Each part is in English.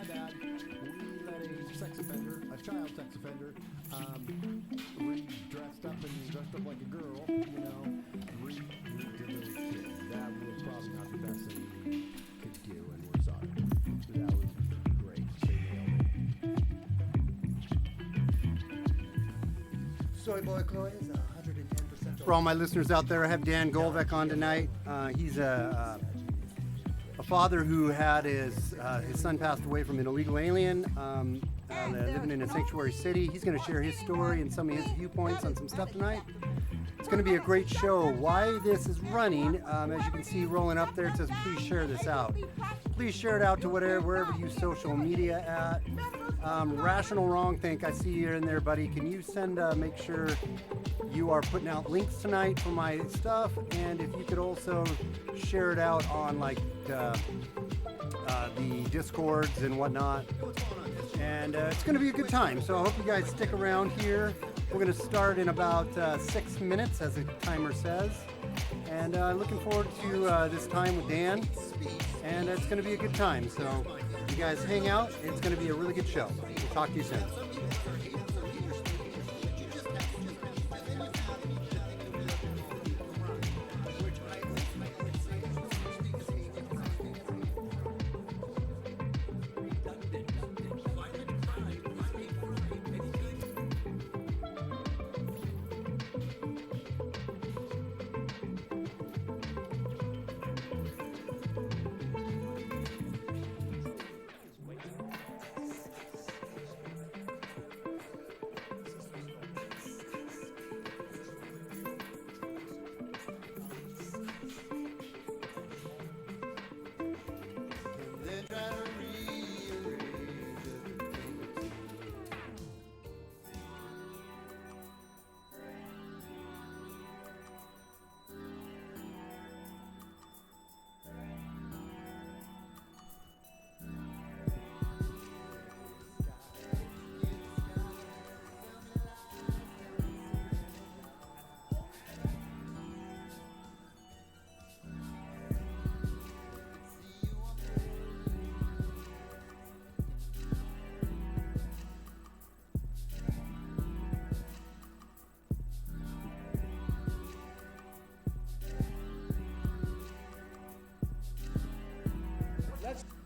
dad, we let a sex offender, a child sex offender, dressed up like a girl, redid those kids. That was probably not the best thing we could do, and we're sorry. That was great. They nailed it. Soy Boy Chloe is 110%. For all my listeners out there, I have Dan Golvach on tonight. He's a father who had his son passed away from an illegal alien, living in a sanctuary city. He's going to share his story and some of his viewpoints on some stuff tonight. It's going to be a great show. Why this is running, as you can see rolling up there, it says please share this out. Please share it out to wherever you use social media at. Rational Wrong Think, I see you in there, buddy. Can you send, make sure you are putting out links tonight for my stuff, and if you could also share it out on like the Discords and whatnot. And it's going to be a good time, so I hope you guys stick around here. We're going to start in about 6 minutes, as the timer says. And looking forward to this time with Dan. And it's going to be a good time, so you guys hang out. It's going to be a really good show. We'll talk to you soon.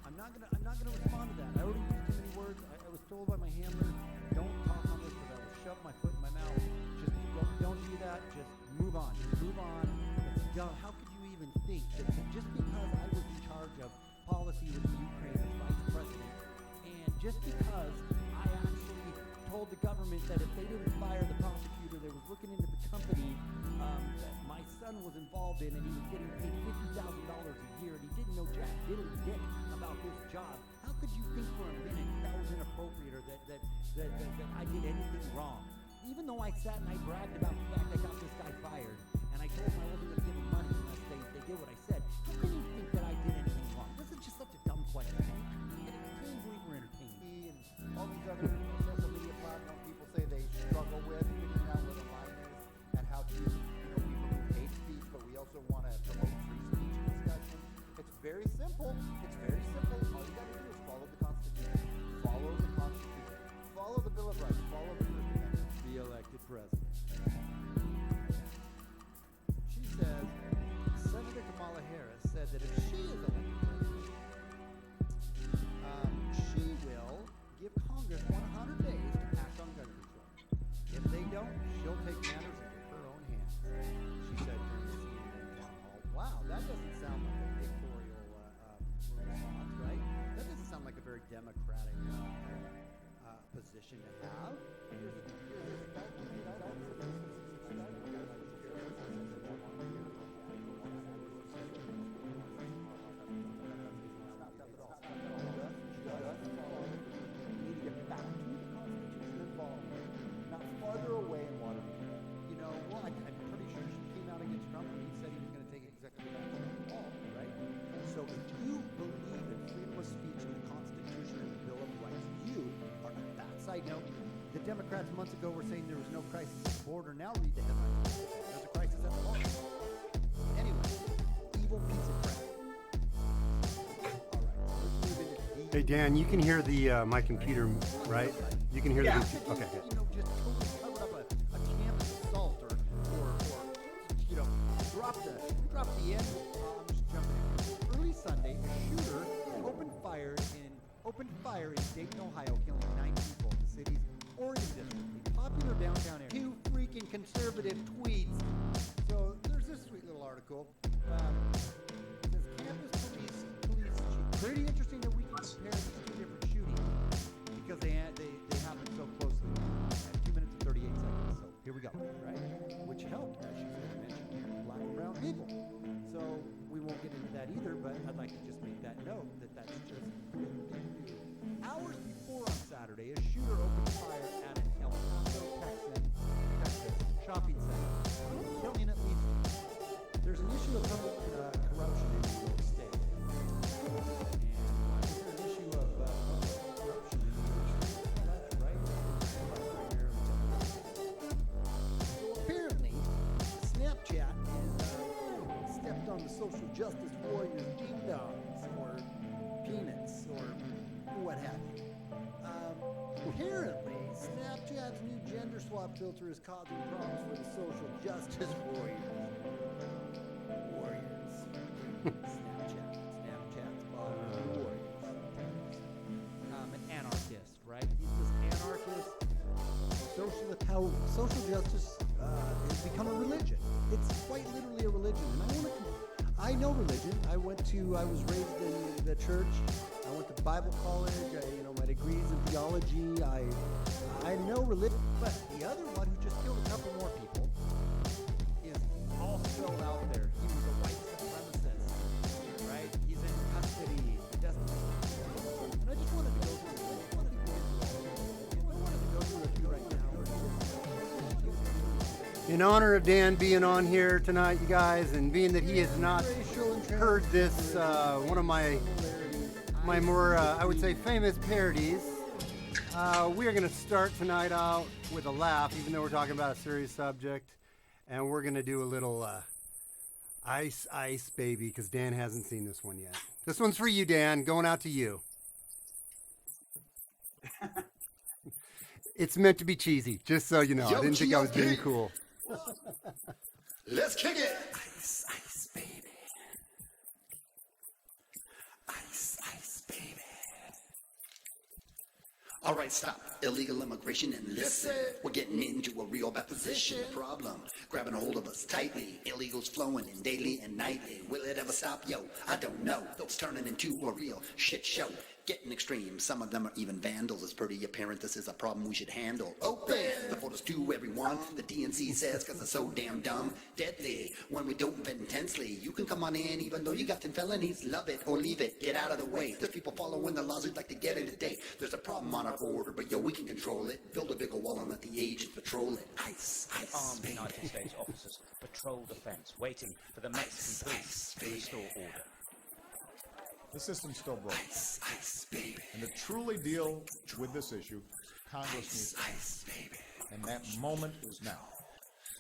I'm not gonna respond to that. I already used too many words. I was told by my handler, don't talk on this because I will shove my foot in my mouth. Just don't do that. Just move on. Just move on. It's dumb. How could you even think that just because I was in charge of policy with the Ukraine as vice president, and just because I actually told the government that if they didn't fire the prosecutor that was looking into the company that my son was involved in, and he was getting paid $50,000 a year, and he didn't know jack dick about this job. How could you think for a minute that was inappropriate, or that I did anything wrong? Even though I sat and I bragged about the fact I got this guy fired, and I told him I wasn't going to give him money unless they did what I said, how can you think that I did anything wrong? This is just such a dumb question. And it can't believe we're entertaining. And all these other social media platforms, people say they struggle with figuring out where the line is and how to, we remove hate speech, but we also want to promote free speech and discussion. It's very simple. It's very simple. All you got to do is follow the Constitution. Follow the Constitution. Follow the Bill of Rights. Follow the First Amendment. Be elected president. She says, Senator Kamala Harris said that if she is elected president, she will give Congress 100 days to act on gun control. If they don't, she'll take matters into her own hands, she said during the CNN town hall. Wow, that doesn't sound like a dictatorial response, right? That doesn't sound like a very democratic position to have. Farther away in Watergate. I'm pretty sure she came out against Trump and he said he was going to take executive action on the wall, right? So if you believe in freedom of speech and the Constitution and the Bill of Rights, you are a bad side note. The Democrats months ago were saying there was no crisis at the border. Now read the headlines. There's a crisis at the border. Anyway, evil pizza crap. All right, let's move into Hey Dan, you can hear the my computer, right? You can hear Yeah. the. Okay, good. You know, just totally covered up a campus assault or you know, drop the end. I'm just jumping in. Early Sunday, a shooter opened fire in Dayton, Ohio, killing 9 people in the city's Oregon district, a popular downtown area. 2 freaking conservative tweets. So there's this sweet little article. It says campus police chief. Pretty interesting that we can compare these 2 different shootings because they happen so closely. At 2 minutes and 38 seconds. So here we go, right? Which helped, as she's going to mention here, black and brown people. So we won't get into that either, but I'd like to just make that note that that's just hours before on Saturday, a shooter opened fire at an El Paso, Texas shopping center, killing at least. There's an issue of public corruption in New York State. And why is there an issue of public corruption in New York State? That's right. So apparently, Snapchat has stepped on the social justice warriors' ding-dongs, or peanuts, or what have you. Apparently, Snapchat's new gender swap filter is causing problems for the social justice warriors. Snapchat's bothering the warriors. An anarchist, right? He's this anarchist, socialist. How social justice has become a religion. It's quite literally a religion, and I know religion. I was raised in the church. I went to Bible college. My degrees in theology. I know religion, but the other one who just killed a couple more people is also out there. He was a white supremacist, right? He's in custody. And I just wanted to go through it. I wanted to go through a few right now. In honor of Dan being on here tonight, you guys, and being that he has not heard this, one of my more, I would say, famous parodies, we are going to start tonight out with a laugh, even though we're talking about a serious subject, and we're going to do a little Ice Ice Baby, because Dan hasn't seen this one yet. This one's for you, Dan, going out to you. It's meant to be cheesy, just so you know. I didn't think I was being cool. Let's kick it. Ice Ice Baby. Ice Ice Baby. All right, stop. Illegal immigration and listen. We're getting into a real bad position. Problem. Grabbing a hold of us tightly. Illegals flowing in daily and nightly. Will it ever stop? Yo, I don't know. It's turning into a real shit show. Getting extreme. Some of them are even vandals. It's pretty apparent this is a problem we should handle. Open the portals to everyone. The DNC says because it's so damn dumb. Deadly. When we don't vent intensely. You can come on in even though you got 10 felonies. Love it or leave it. Get out of the way. There's people following the laws who'd like to get in today. There's a problem on our border, but yo, we can control it. Build a bigger wall and let the agents patrol it. Ice, ice, Armed baby. United States officers patrol the fence, waiting for the Mexican police to restore order. The system's still broken. Ice, ice, baby. And to truly deal with this issue, Congress needs to Ice, baby. and that moment is now.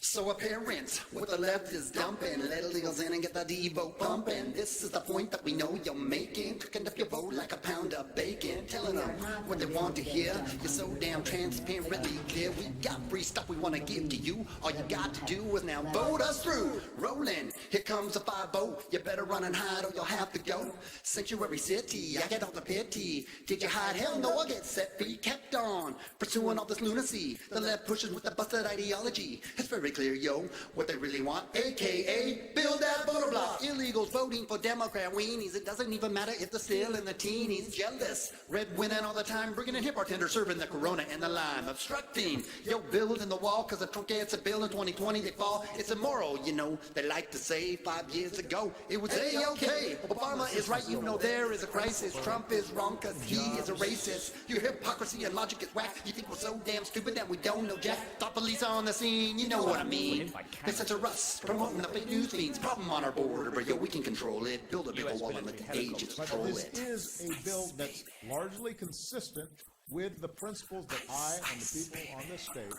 So apparent, what the left is dumping, let illegals in and get the Devo pumping. This is the point that we know you're making, cooking up your vote like a pound of bacon, telling them what they want to hear. You're so damn transparently clear. We got free stuff we want to give to you. All you got to do is now vote us through. Rolling, here comes a 5-0. You better run and hide or you'll have to go. Sanctuary city, I get all the pity. Did you hide? Hell no, I get set free. Kept on pursuing all this lunacy. The left pushes with the busted ideology. It's very clear, yo, what they really want, aka build that voter block. Illegals voting for Democrat weenies. It doesn't even matter if they're still in the teenies. Jealous, red winning all the time, bringing in hip bartenders, serving the Corona and the lime, obstructing, yo, building the wall, cause the Trump gets a bill in 2020 they fall. It's immoral, you know, they like to say 5 years ago, it was A-okay. Obama is right, you know there is a crisis. Trump is wrong, cause he is a racist. Your hypocrisy and logic is whack. You think we're so damn stupid that we don't know jack. Thought police are on the scene, you know what I mean. They censor us, promoting the fake news feeds. Problem on our border, but yo, we can control it. Build a bigger wall and let the agents But control this it. is a bill that's largely consistent with the principles that I and the people on this state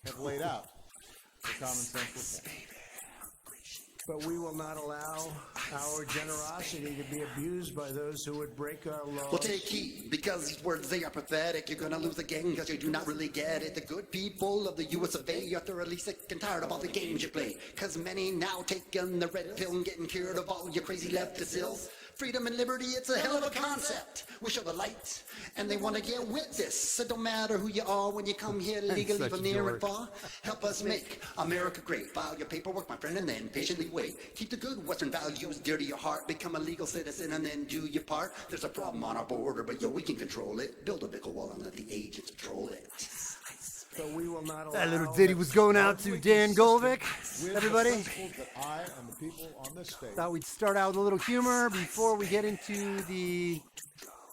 have laid out for common sense reform. but we will not allow our generosity to be abused by those who would break our laws. Well, take heed, because these words, they are pathetic. You're gonna lose again, because you do not really get it. The good people of the US of A are thoroughly sick and tired of all the games you play. Because many now taking the red pill and getting cured of all your crazy leftist ills. Freedom and liberty, it's a hell of a concept. We show the light, and they want to get with this. It don't matter who you are when you come here legally Such from a near dork. and far. Help us make America great. File your paperwork, my friend, and then patiently wait. Keep the good Western values dear to your heart. Become a legal citizen and then do your part. There's a problem on our border, but yo, we can control it. Build a nickel wall and let the agents patrol it. But we will not allow That little ditty was going out to Dan Golvach. With Everybody, the principles that I and the people on this stage thought we'd start out with a little humor before we get into the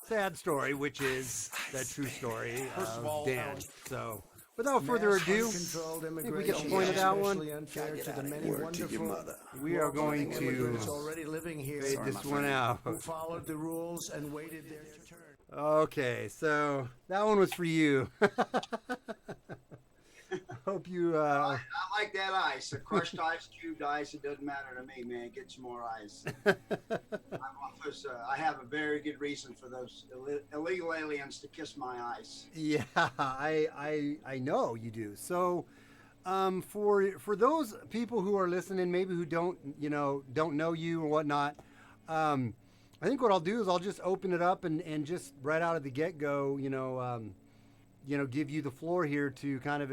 sad story, which is that true story First of of all, Dan. Alan, So, without further Mass ado, uncontrolled I think we immigration get the point of is that one. especially unfair to the many Word to your wonderful mother. We are going to immigrants already living here fade this one out. who followed the rules and waited their turn. Okay, so that one was for you. Hope you. I like that ice. The crushed ice, cubed ice. It doesn't matter to me, man. Get some more ice. I have a very good reason for those illegal aliens to kiss my ice. Yeah, I know you do. So, for those people who are listening, maybe who don't know you or whatnot, I think what I'll do is I'll just open it up and just right out of the get go, give you the floor here to kind of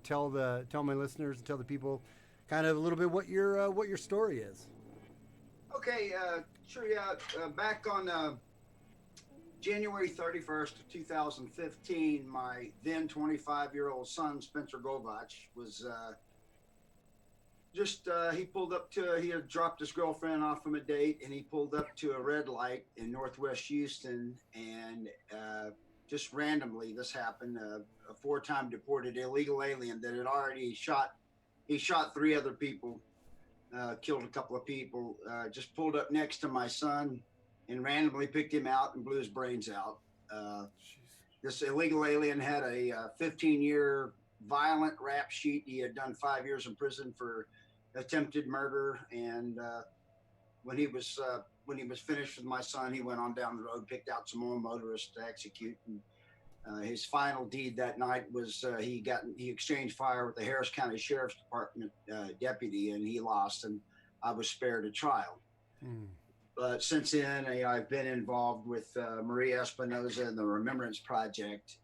tell my listeners and tell the people kind of a little bit what your story is. Okay, sure. Yeah, back on January 31st of 2015, my then 25-year-old son, Spencer Golvach, was he had dropped his girlfriend off from a date, and he pulled up to a red light in Northwest Houston, and just randomly this happened. A 4-time deported illegal alien that had already shot 3 other people, killed a couple of people, just pulled up next to my son and randomly picked him out and blew his brains out. This illegal alien had a 15-year violent rap sheet. He had done 5 years in prison for attempted murder, and when he was finished with my son, he went on down the road, picked out some more motorists to execute. And his final deed that night was he exchanged fire with the Harris County Sheriff's Department deputy, and he lost, and I was spared a trial. But since then, I've been involved with Maria Espinosa and the Remembrance Project,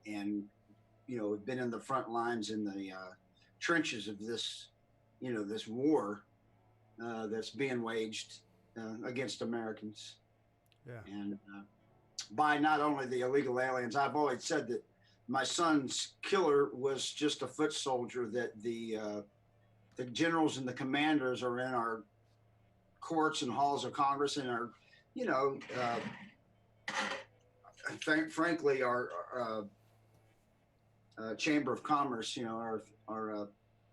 and have been in the front lines in the trenches of this war that's being waged against Americans. Yeah. And by not only the illegal aliens, I've always said that my son's killer was just a foot soldier, that the generals and the commanders are in our courts and halls of Congress and are, frankly, our Chamber of Commerce, are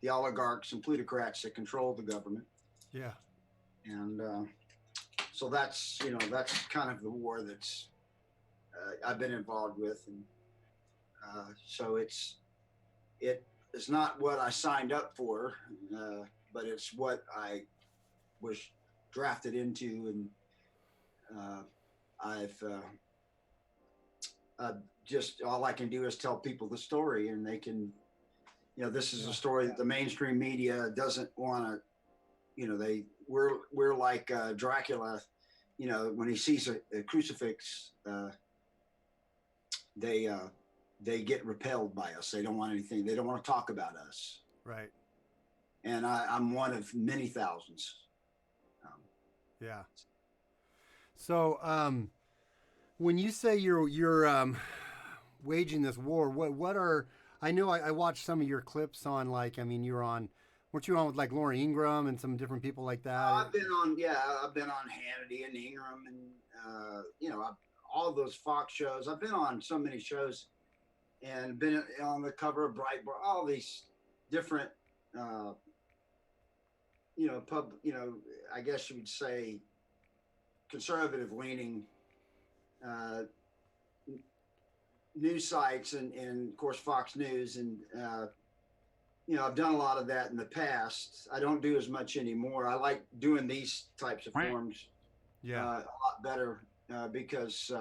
the oligarchs and plutocrats that control the government. Yeah. And so that's kind of the war that's I've been involved with, and so it is not what I signed up for, but it's what I was drafted into, and I've just all I can do is tell people the story, and they can, this is a story that the mainstream media doesn't want to, we're like Dracula, when he sees a crucifix, they get repelled by us. They don't want anything. They don't want to talk about us. Right. And I'm one of many thousands. Yeah. So, when you say you're waging this war, what are, I know I watched some of your clips on, weren't you on with like Lauren Ingram and some different people like that? I've been on Hannity and Ingram and, all those Fox shows. I've been on so many shows and been on the cover of Breitbart, all these different, I guess you would say conservative leaning news sites and of course Fox News, and I've done a lot of that in the past. I don't do as much anymore. I like doing these types of forms a lot better because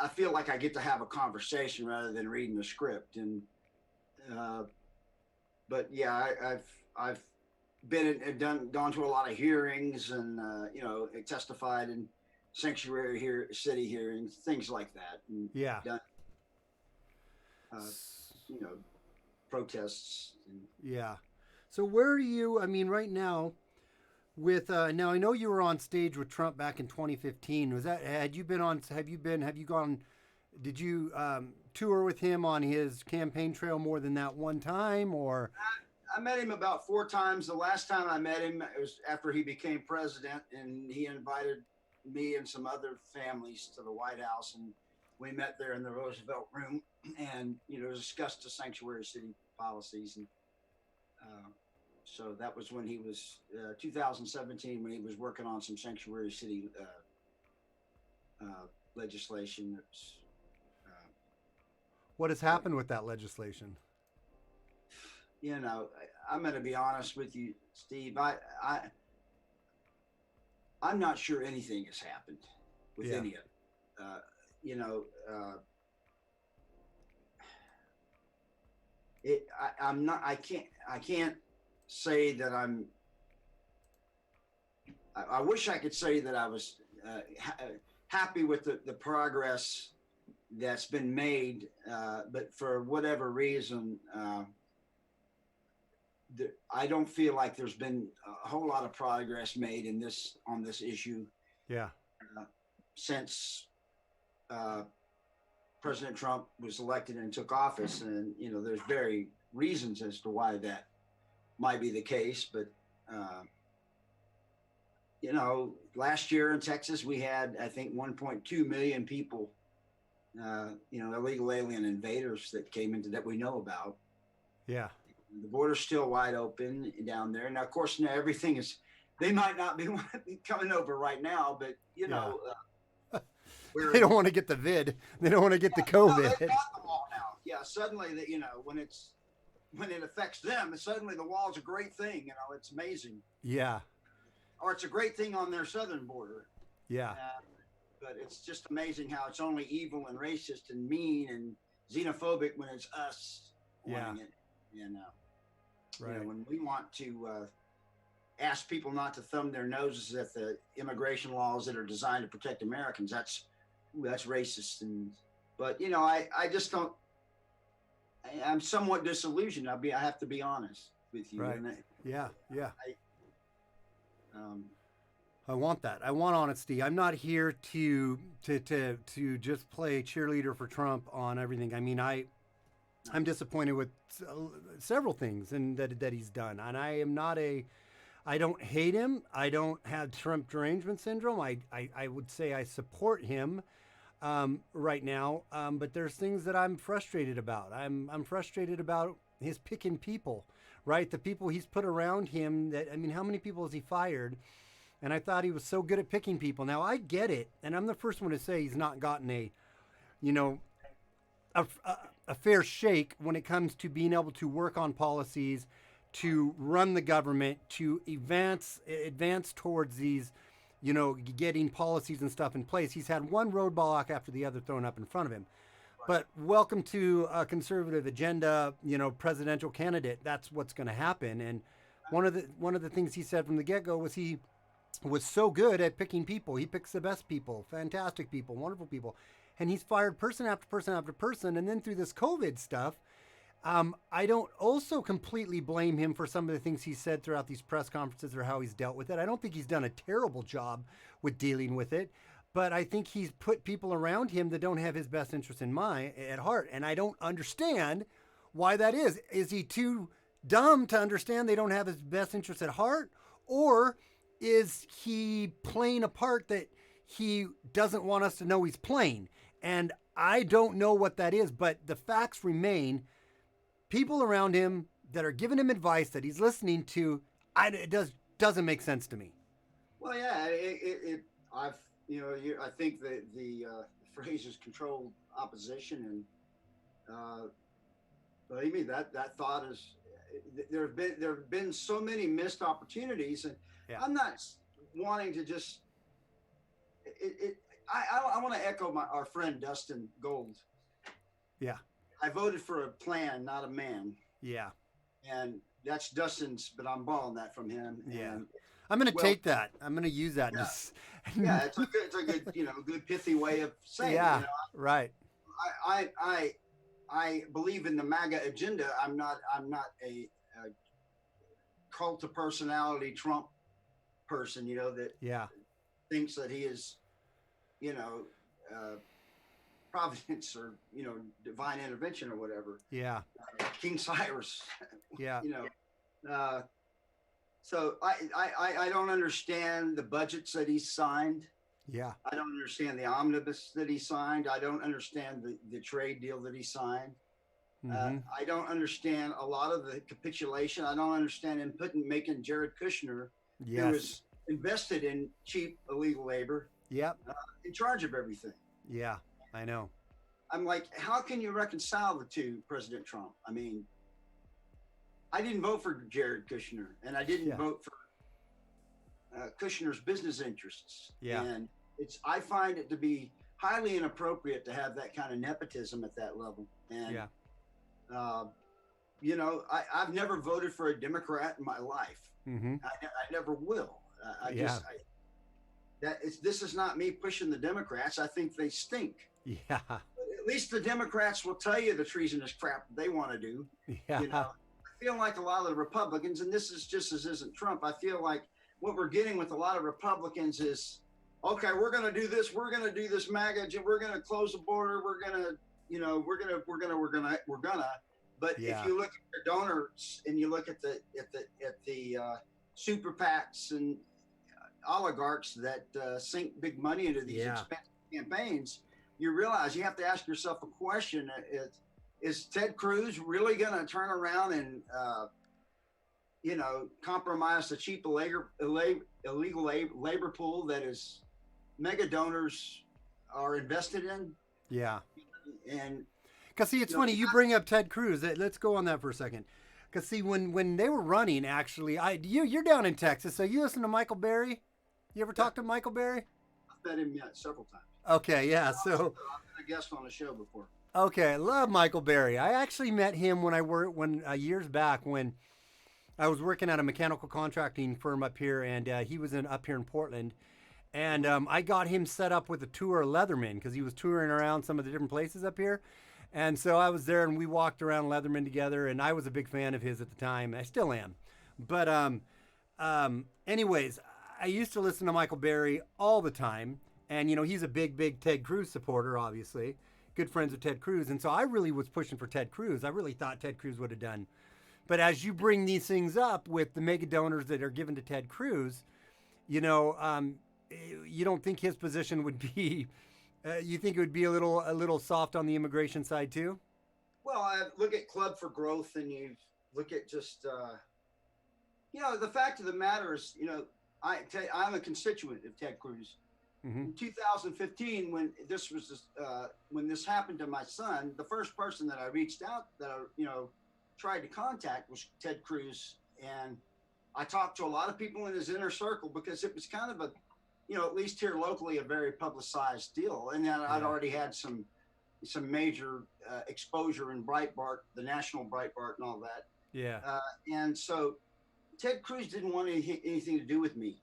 I feel like I get to have a conversation rather than reading the script. And but yeah, I've been and gone to a lot of hearings and testified in sanctuary city hearings, things like that. And done protests. Yeah. So where do you? I mean, right now, with now I know you were on stage with Trump back in 2015. Was that? Had you been on? Have you gone? Did you tour with him on his campaign trail more than that one time, or? I met him about 4 times. The last time I met him, it was after he became president, and he invited me and some other families to the White House, and we met there in the Roosevelt Room, and discussed the sanctuary city policies. And so that was when he was 2017, when he was working on some sanctuary city legislation. What has happened with that legislation? I'm going to be honest with you, Steve. I'm not sure anything has happened with any of it. I'm not. I can't say that I'm. I wish I could say that I was happy with the progress that's been made, but for whatever reason. I don't feel like there's been a whole lot of progress made on this issue. Since President Trump was elected and took office, and there's very reasons as to why that might be the case. But last year in Texas we had, I think, 1.2 million people, illegal alien invaders that came into that we know about. Yeah. The border's still wide open down there. Now, of course, now everything is, they might not be coming over right now, but, they don't want to get the vid. They don't want to get the COVID. No, they've got the wall now. Yeah, suddenly, when it affects them, suddenly the wall's a great thing. It's amazing. Yeah. Or it's a great thing on their southern border. Yeah. But it's just amazing how it's only evil and racist and mean and xenophobic when it's us wanting it. Right. When we want to ask people not to thumb their noses at the immigration laws that are designed to protect Americans, that's racist. But I just don't. I'm somewhat disillusioned. I have to be honest with you. Right. Yeah. I want that. I want honesty. I'm not here to just play cheerleader for Trump on everything. I mean, I'm disappointed with several things and that he's done. And I don't hate him. I don't have Trump derangement syndrome. I would say I support him right now. But there's things that I'm frustrated about. I'm frustrated about his picking people, right? The people he's put around him how many people has he fired? And I thought he was so good at picking people. Now I get it. And I'm the first one to say he's not gotten a fair shake when it comes to being able to work on policies, to run the government, to advance towards these, getting policies and stuff in place. He's had one roadblock after the other thrown up in front of him. But welcome to a conservative agenda, presidential candidate. That's what's going to happen. And one of the things he said from the get-go was he was so good at picking people. He picks the best people, fantastic people, wonderful people. And he's fired person after person after person. And then through this COVID stuff, I don't also completely blame him for some of the things he said throughout these press conferences or how he's dealt with it. I don't think he's done a terrible job with dealing with it. But I think he's put people around him that don't have his best interest in mind at heart. And I don't understand why that is. Is he too dumb to understand they don't have his best interest at heart? Or is he playing a part that he doesn't want us to know he's playing? And I don't know what that is, but the facts remain. People around him that are giving him advice that he's listening to, it doesn't make sense to me. Well, yeah, I think the phrase is controlled opposition, and believe me, that thought is, there have been so many missed opportunities, and Yeah. I'm not wanting to just. I want to echo our friend Dustin Gold. Yeah. I voted for a plan, not a man, Yeah. and that's Dustin's. But I'm borrowing that from him. Yeah. And, I'm going to well, take that. I'm going to use that. Yeah. Just, yeah, it's a good, good pithy way of saying. yeah. It, Right. I believe in the MAGA agenda. I'm not a cult of personality Trump person, that Yeah. thinks that he is, providence or, divine intervention or whatever. Yeah. King Cyrus, Yeah. So I don't understand the budgets that he signed. Yeah. I don't understand the omnibus that he signed. I don't understand the trade deal that he signed. Mhm. I don't understand a lot of the capitulation. I don't understand him making Jared Kushner, who Yes. was invested in cheap illegal labor, Yep. in charge of everything. Yeah. I know. I'm like, how can you reconcile the two, President Trump? I mean, I didn't vote for Jared Kushner, and I didn't Yeah. vote for Kushner's business interests. Yeah. And I find it to be highly inappropriate to have that kind of nepotism at that level. And, Yeah. I've never voted for a Democrat in my life. Mm-hmm. I never will. Yeah. This is not me pushing the Democrats. I think they stink. Yeah. But at least the Democrats will tell you the treasonous crap they want to do. Yeah. I feel like a lot of the Republicans, and this isn't Trump. I feel like what we're getting with a lot of Republicans is, okay, we're going to do this. We're going to do this MAGA. We're going to close the border. We're going to. But Yeah. if you look at their donors and you look at the super PACs and oligarchs that sink big money into these Yeah. expensive campaigns, you realize you have to ask yourself a question: Is Ted Cruz really going to turn around and compromise the cheap illegal labor pool that his mega donors are invested in? Yeah. And Because see, it's funny you bring up Ted Cruz. Let's go on that for a second. Because see, when they were running, actually, you're down in Texas, so you listen to Michael Berry. You ever talk to Michael Berry? I've met him several times. Okay, yeah. So I've been a guest on the show before. okay, I love Michael Berry. I actually met him years back when I was working at a mechanical contracting firm up here, and he was up here in Portland. And I got him set up with a tour of Leatherman because he was touring around some of the different places up here. And so I was there and we walked around Leatherman together, and I was a big fan of his at the time. I still am. But anyways, I used to listen to Michael Berry all the time. And, he's a big Ted Cruz supporter, obviously. Good friends with Ted Cruz. And so I really was pushing for Ted Cruz. I really thought Ted Cruz would have done. But as you bring these things up with the mega donors that are given to Ted Cruz, you don't think his position would be, you think it would be a little soft on the immigration side too? Well, I look at Club for Growth, and you look at just, the fact of the matter is, I'm a constituent of Ted Cruz. Mm-hmm. In 2015, when this happened to my son, the first person that I reached out, that I, tried to contact, was Ted Cruz. And I talked to a lot of people in his inner circle because it was kind of a, at least here locally, a very publicized deal. And then I'd already had some major exposure in Breitbart, the national Breitbart and all that. Yeah. And so Ted Cruz didn't want anything to do with me.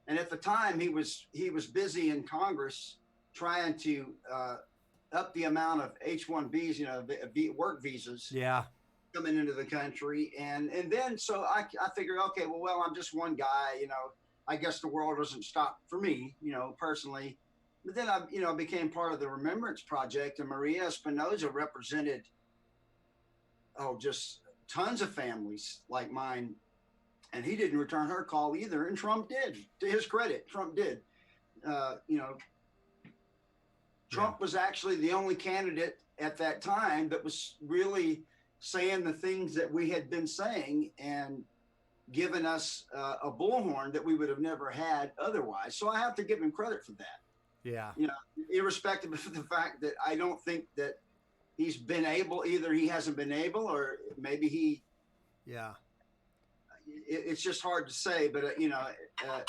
And at the time, he was busy in Congress trying to up the amount of H-1Bs, work visas. Yeah. Coming into the country. And then, so I figured, okay, well, I'm just one guy, I guess the world doesn't stop for me, personally. But then I became part of the Remembrance Project, and Maria Espinoza represented, just tons of families like mine. And he didn't return her call either. And Trump did, to his credit. Trump did. Trump was actually the only candidate at that time that was really saying the things that we had been saying and given us a bullhorn that we would have never had otherwise. So I have to give him credit for that. Yeah. Irrespective of the fact that I don't think that he's been able, either he hasn't been able, or maybe he. Yeah. It's just hard to say, but you know.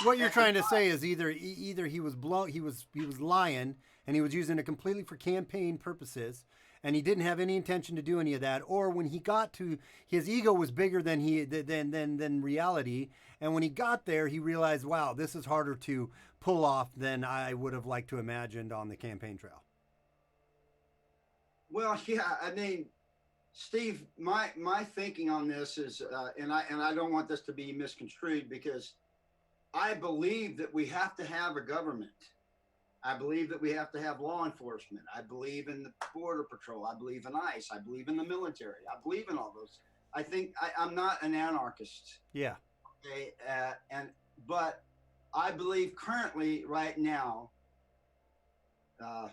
What you're trying to say is either he was he was lying and he was using it completely for campaign purposes, and he didn't have any intention to do any of that, or when he got to, his ego was bigger than than reality, and when he got there, he realized, wow, this is harder to pull off than I would have liked to imagined on the campaign trail. Well, yeah, I mean, Steve, my thinking on this is, and I don't want this to be misconstrued, because I believe that we have to have a government. I believe that we have to have law enforcement. I believe in the Border Patrol. I believe in ICE. I believe in the military. I believe in all those. I think I'm not an anarchist. Yeah. Okay, but I believe currently, right now, I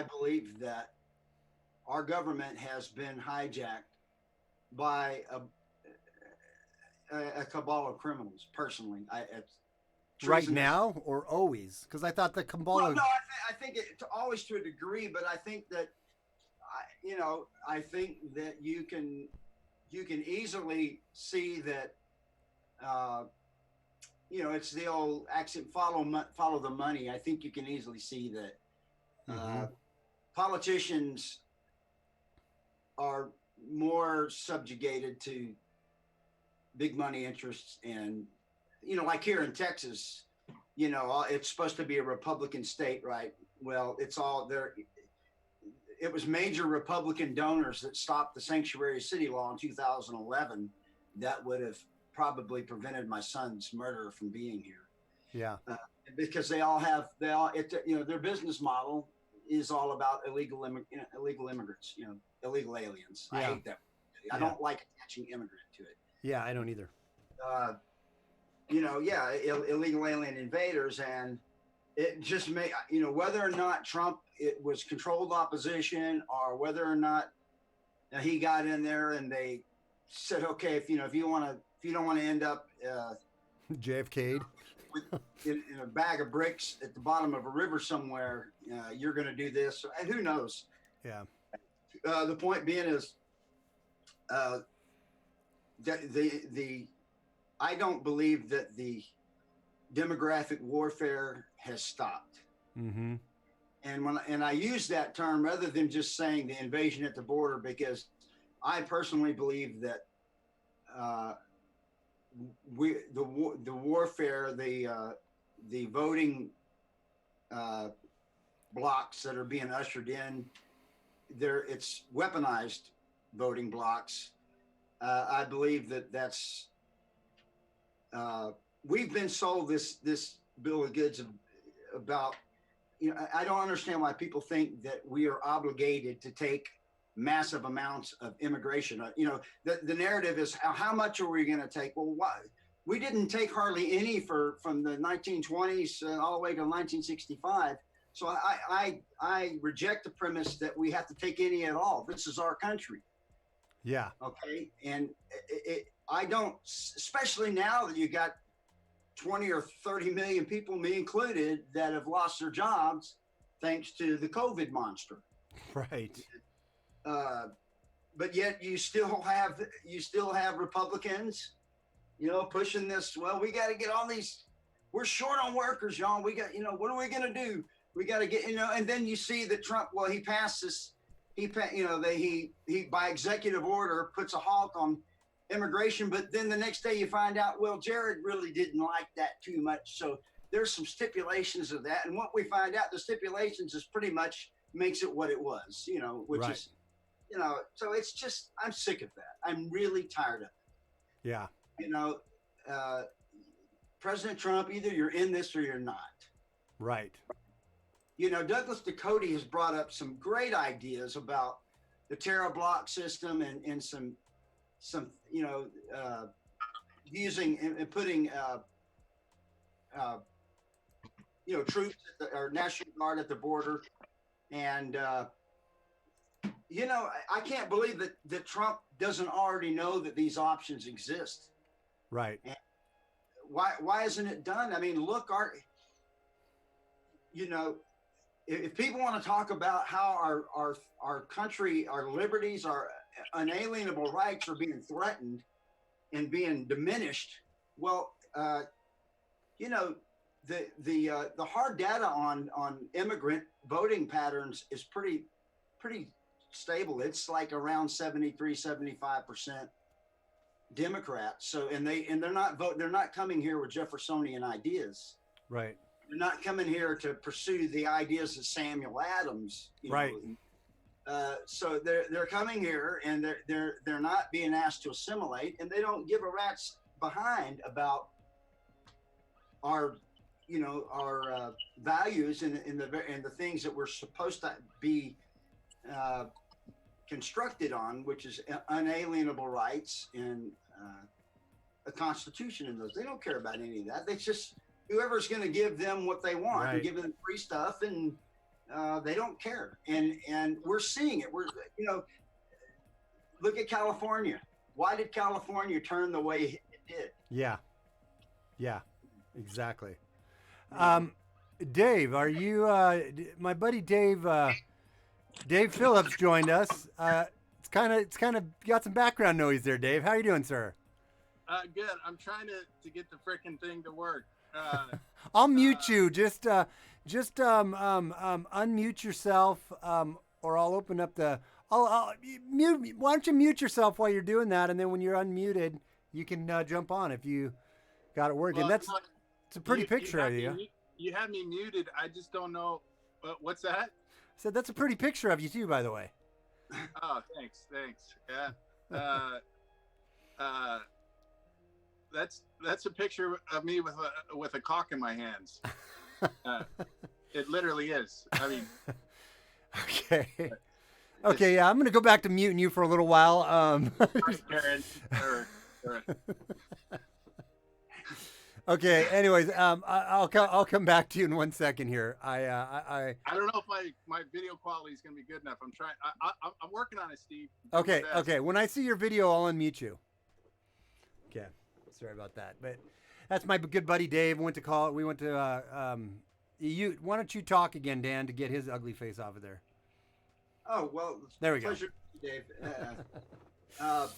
believe that our government has been hijacked by a cabal of criminals. Personally, it's right now or always? Because I thought the cabal. Well, no, I think it always to a degree, but I think that, I think that you can easily see that, it's the old accent, follow the money. I think you can easily see that politicians are more subjugated to big money interests, and like here in Texas, it's supposed to be a Republican state, right? Well, it's all there. It was major Republican donors that stopped the sanctuary city law in 2011 that would have probably prevented my son's murder from being here. Yeah. Because their business model is all about illegal immigrants, illegal aliens. Yeah. I hate that. I don't like attaching immigrant to it. Yeah, I don't either. Illegal alien invaders, and it just may, whether or not Trump, it was controlled opposition, or whether or not he got in there and they said, okay, if you don't want to end up JFK'd in a bag of bricks at the bottom of a river somewhere, you're going to do this, and who knows? Yeah. The point being is, I don't believe that the demographic warfare has stopped. Mm-hmm. And I use that term rather than just saying the invasion at the border, because I personally believe that the warfare, the voting blocks that are being ushered in, it's weaponized voting blocks. I believe that's we've been sold this bill of goods about, I don't understand why people think that we are obligated to take massive amounts of immigration. The narrative is, how much are we going to take? Well, why? We didn't take hardly any from the 1920s all the way to 1965. So I reject the premise that we have to take any at all. This is our country. Yeah. Okay. And I don't, especially now that you got 20 or 30 million people, me included, that have lost their jobs thanks to the COVID monster. Right. But yet you still have Republicans, pushing this. Well, we got to get all these. We're short on workers, y'all. We got, what are we going to do? We got to get, and then you see that Trump. Well, he passed this. He by executive order puts a halt on immigration, but then the next day you find out, well, Jared really didn't like that too much. So there's some stipulations of that. And what we find out, the stipulations is pretty much makes it what it was, which right. is, so it's just, I'm sick of that. I'm really tired of it. Yeah. President Trump, either you're in this or you're not. Right. Douglas Ducote has brought up some great ideas about the terror block system and some using and putting troops or National Guard at the border, and I can't believe that Trump doesn't already know that these options exist. Right. And why isn't it done? I mean, look, if people want to talk about how our country, our liberties, our unalienable rights are being threatened and being diminished, well, you know, the hard data on immigrant voting patterns is pretty stable. It's like around 73-75% Democrats. So they're not coming here with Jeffersonian ideas. Right. They're not coming here to pursue the ideas of Samuel Adams. Right. So they're coming here and they're not being asked to assimilate, and they don't give a rat's behind about our values and the things that we're supposed to be constructed on, which is unalienable rights and a constitution. And those, they don't care about any of that. They just, whoever's going to give them what they want and give them free stuff, and they don't care. And we're seeing it. We're, look at California. Why did California turn the way it did? Yeah, exactly. Dave, are you, my buddy Dave Phillips joined us. It's kind of got some background noise there, Dave. How are you doing, sir? Good. I'm trying to get the frickin' thing to work. I'll mute you. Just unmute yourself, or I'll open up the, I'll mute. Why don't you mute yourself while you're doing that? And then when you're unmuted, you can jump on if you got it working. Well, it's a pretty picture of you. You have me muted. I just don't know. What's that? I said that's a pretty picture of you too, by the way. Oh, thanks. Yeah. That's a picture of me with a cock in my hands. It literally is. I mean. Okay. Yeah, I'm gonna go back to muting you for a little while. Karen. Okay. Anyways, I'll come back to you in 1 second here. I don't know if my video quality is gonna be good enough. I'm trying. I'm working on it, Steve. Okay. When I see your video, I'll unmute you. Okay. Sorry about that, but that's my good buddy Dave. We went to why don't you talk again, Dan, to get his ugly face off of there? Oh, well, there we go. Pleasure, Dave. No,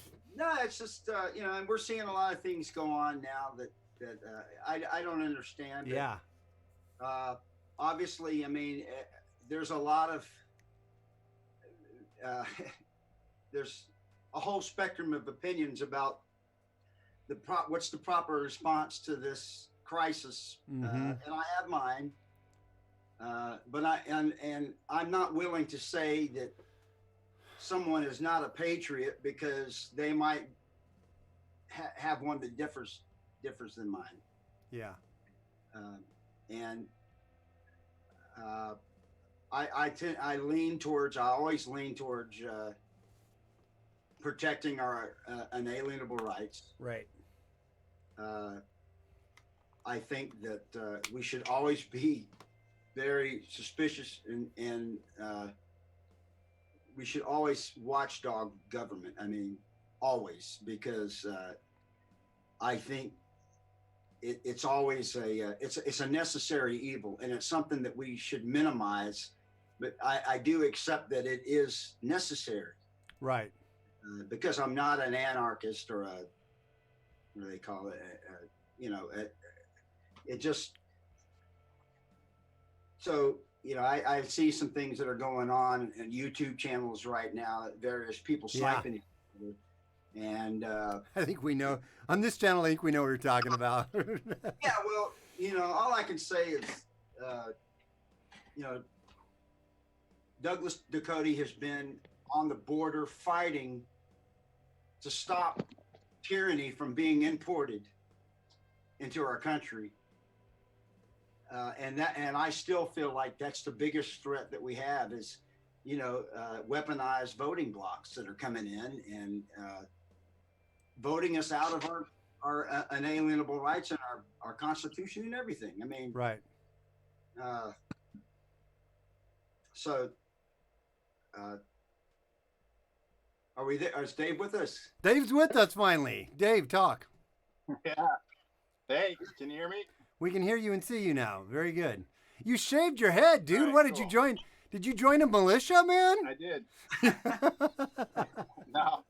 it's just and we're seeing a lot of things go on now that I don't understand. Yeah. Obviously, I mean, there's a lot of there's a whole spectrum of opinions about what's the proper response to this crisis, and I have mine. But I'm not willing to say that someone is not a patriot because they might have one that differs than mine. Yeah. I always lean towards protecting our unalienable rights. Right. I think that we should always be very suspicious and we should always watchdog government. I mean, always, because I think it's always it's a necessary evil, and it's something that we should minimize. But I do accept that it is necessary. Right. Because I'm not an anarchist or what do they call it? It just. So, I see some things that are going on in YouTube channels right now, various people sniping each other. And I think we know on this channel, I think we know what you're talking about. Yeah, well, all I can say is, Douglas Ducote has been on the border fighting to stop tyranny from being imported into our country. And I still feel like that's the biggest threat that we have is, weaponized voting blocks that are coming in and voting us out of our unalienable rights and our Constitution and everything. I mean, right. Are we there? Is Dave with us? Dave's with us finally. Dave, talk. Yeah. Hey, can you hear me? We can hear you and see you now. Very good. You shaved your head, dude. Right, What did cool. you join? Did you join a militia, man? I did. No,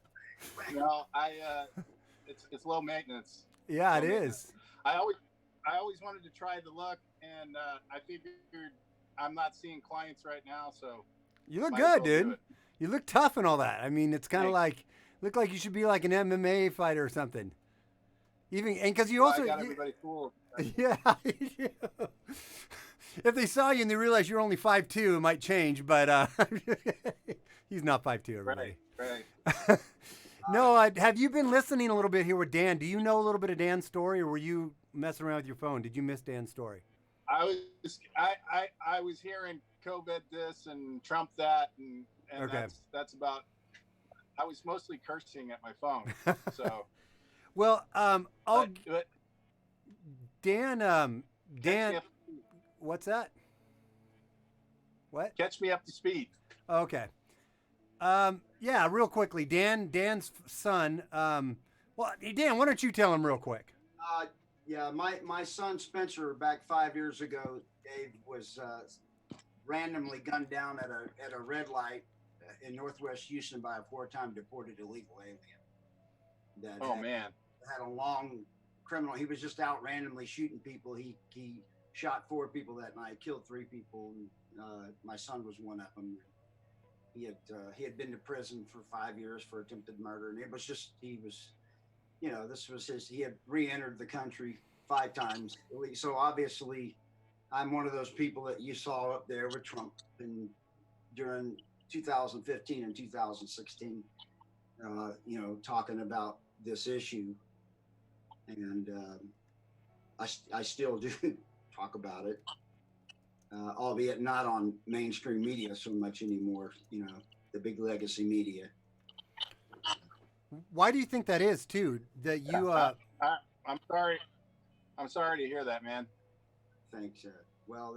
it's low maintenance. Yeah, it Low is. maintenance. I always wanted to try the look, and I figured I'm not seeing clients right now, so You look might good, as well do dude. it. You look tough and all that. I mean, it's kind of Thanks. look like you should be like an MMA fighter or something. Even and because you Well, also I got everybody fooled. yeah. If they saw you and they realized you're only 5'2", it might change. But he's not 5'2", everybody. Right. No, have you been listening a little bit here with Dan? Do you know a little bit of Dan's story, or were you messing around with your phone? Did you miss Dan's story? I was hearing COVID this and Trump that, and Okay. that's about. I was mostly cursing at my phone, so. Well, but Dan, catch me up- what's that? What? Catch me up to speed. Okay. Yeah, real quickly, Dan's son. Well, Dan, why don't you tell him real quick? Yeah, my son Spencer, back 5 years ago, Dave, was randomly gunned down at a red light in Northwest Houston by a 4-time deported illegal alien. That had a long criminal. He was just out randomly shooting people. He shot 4 people that night, killed 3 people. And, my son was one of them. He had been to prison for 5 years for attempted murder, and this was he had re-entered the country 5 times. So obviously, I'm one of those people that you saw up there with Trump during 2015 and 2016, talking about this issue. And I still do talk about it, albeit not on mainstream media so much anymore, the big legacy media. Why do you think that is, too? That you I'm sorry to hear that, man. Thanks. Well,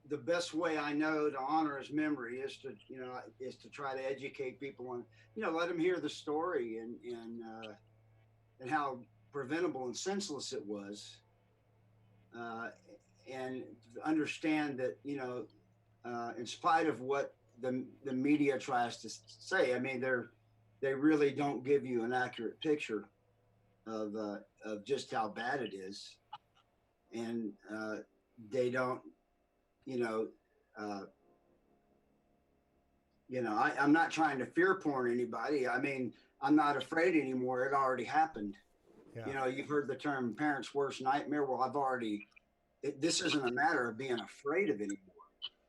the best way I know to honor his memory is to try to educate people and let them hear the story and how preventable and senseless it was, and understand that in spite of what the media tries to say, I mean they really don't give you an accurate picture of just how bad it is, and they don't. I'm not trying to fear porn anybody. I mean, I'm not afraid anymore. It already happened. Yeah. You've heard the term parents' worst nightmare. Well, this isn't a matter of being afraid of anymore.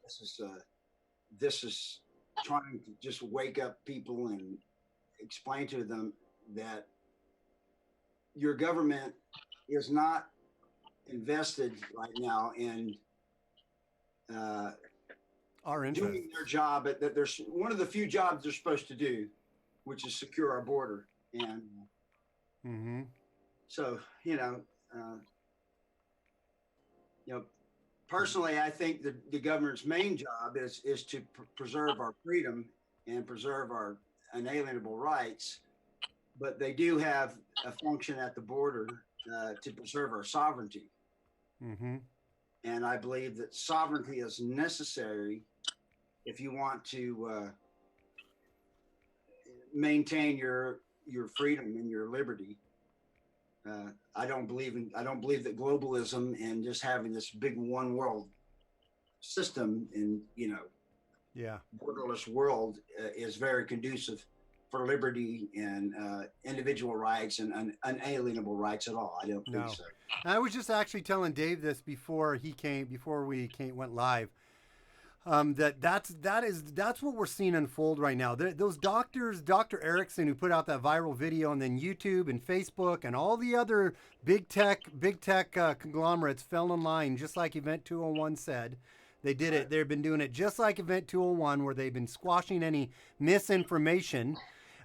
This is trying to just wake up people and explain to them that your government is not invested right now in our interest. doing their job. That there's one of the few jobs they're supposed to do, which is secure our border. And so, personally, I think the government's main job is to preserve our freedom and preserve our unalienable rights. But they do have a function at the border to preserve our sovereignty. And I believe that sovereignty is necessary if you want to maintain your freedom and your liberty. I don't believe that globalism and just having this big one world system in borderless world is very conducive for liberty and individual rights and unalienable rights at all. I don't think so. I was just actually telling Dave this before we went live. That's what we're seeing unfold right now. Those doctors, Dr. Erickson, who put out that viral video, and then YouTube and Facebook and all the other big tech conglomerates fell in line, just like Event 201 said. They did it. They've been doing it just like Event 201, where they've been squashing any misinformation.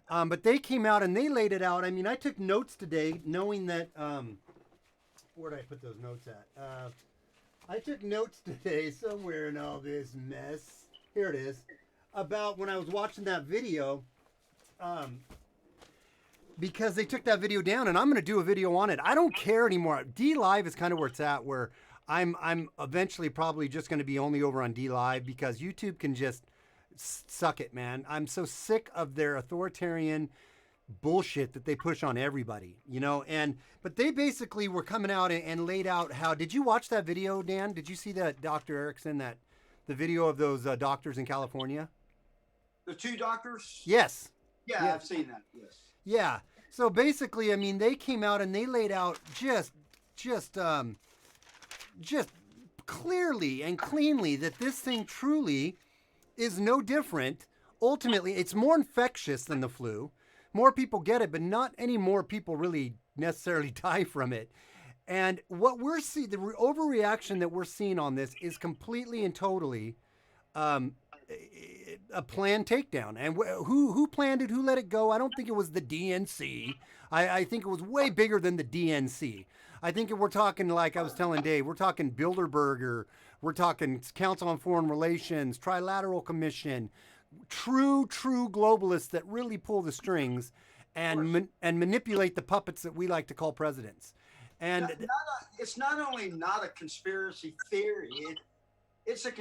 But they came out and they laid it out. I mean, I took notes today, knowing that. Where did I put those notes at? I took notes today somewhere in all this mess. Here it is. About when I was watching that video, because they took that video down, and I'm going to do a video on it. I don't care anymore. D Live is kind of where it's at, where I'm eventually probably just going to be only over on D Live because YouTube can just suck it, man. I'm so sick of their authoritarian bullshit that they push on everybody, you know. But they basically were coming out and laid out how. Did you watch that video, Dan? Did you see that Dr. Erickson, the video of those doctors in California? The 2 doctors? Yes. Yeah, I've seen that. Yes. Yeah. So basically, I mean, they came out and they laid out just clearly and cleanly that this thing truly is no different. Ultimately, it's more infectious than the flu. More people get it, but not any more people really necessarily die from it. And what we're seeing, the overreaction that we're seeing on this is completely and totally a planned takedown. And who planned it? Who let it go? I don't think it was the DNC. I think it was way bigger than the DNC. I think we're talking, like I was telling Dave, we're talking Bilderberger, we're talking Council on Foreign Relations, Trilateral Commission, true globalists that really pull the strings and manipulate the puppets that we like to call presidents. And it's not only not a conspiracy theory, it's a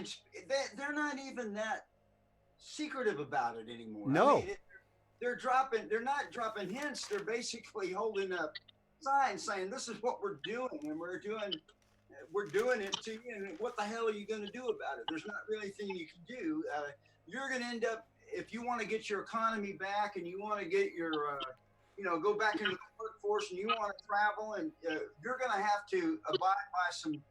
they're not even that secretive about it anymore. No. I mean, they're not dropping hints. They're basically holding up signs saying this is what we're doing, and we're doing it to you, and what the hell are you going to do about it? There's not really anything you can do. You're going to end up, if you want to get your economy back and you want to get your go back into the workforce and you want to travel, and you're going to have to abide by some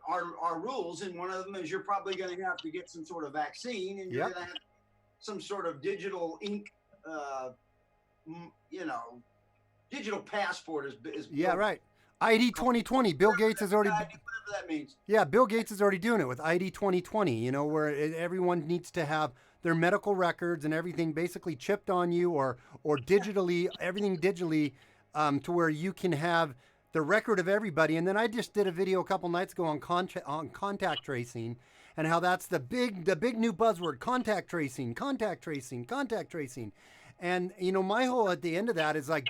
our rules, and one of them is you're probably going to have to get some sort of vaccine, and you're going to have some sort of digital ink, digital passport is right. ID 2020. Bill Gates has already. Whatever that means. Yeah, Bill Gates is already doing it with ID 2020. You know, where everyone needs to have their medical records and everything basically chipped on you, or digitally, everything digitally, to where you can have the record of everybody. And then I just did a video a couple nights ago on contact tracing, and how that's the big new buzzword: contact tracing. And my whole at the end of that is like,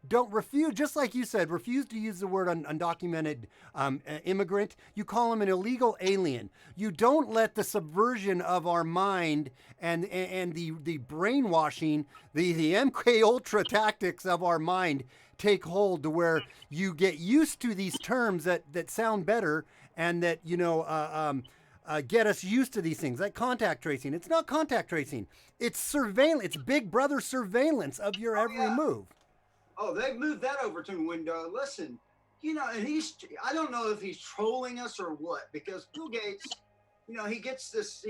don't refuse, just like you said, refuse to use the word undocumented immigrant. You call them an illegal alien. You don't let the subversion of our mind and the brainwashing, the MK Ultra tactics of our mind take hold to where you get used to these terms that sound better and that, get us used to these things like contact tracing. It's not contact tracing. It's surveillance. It's Big Brother surveillance of your every move. Oh, they've moved that over to the window. Listen, and I don't know if he's trolling us or what, because Bill Gates, he gets this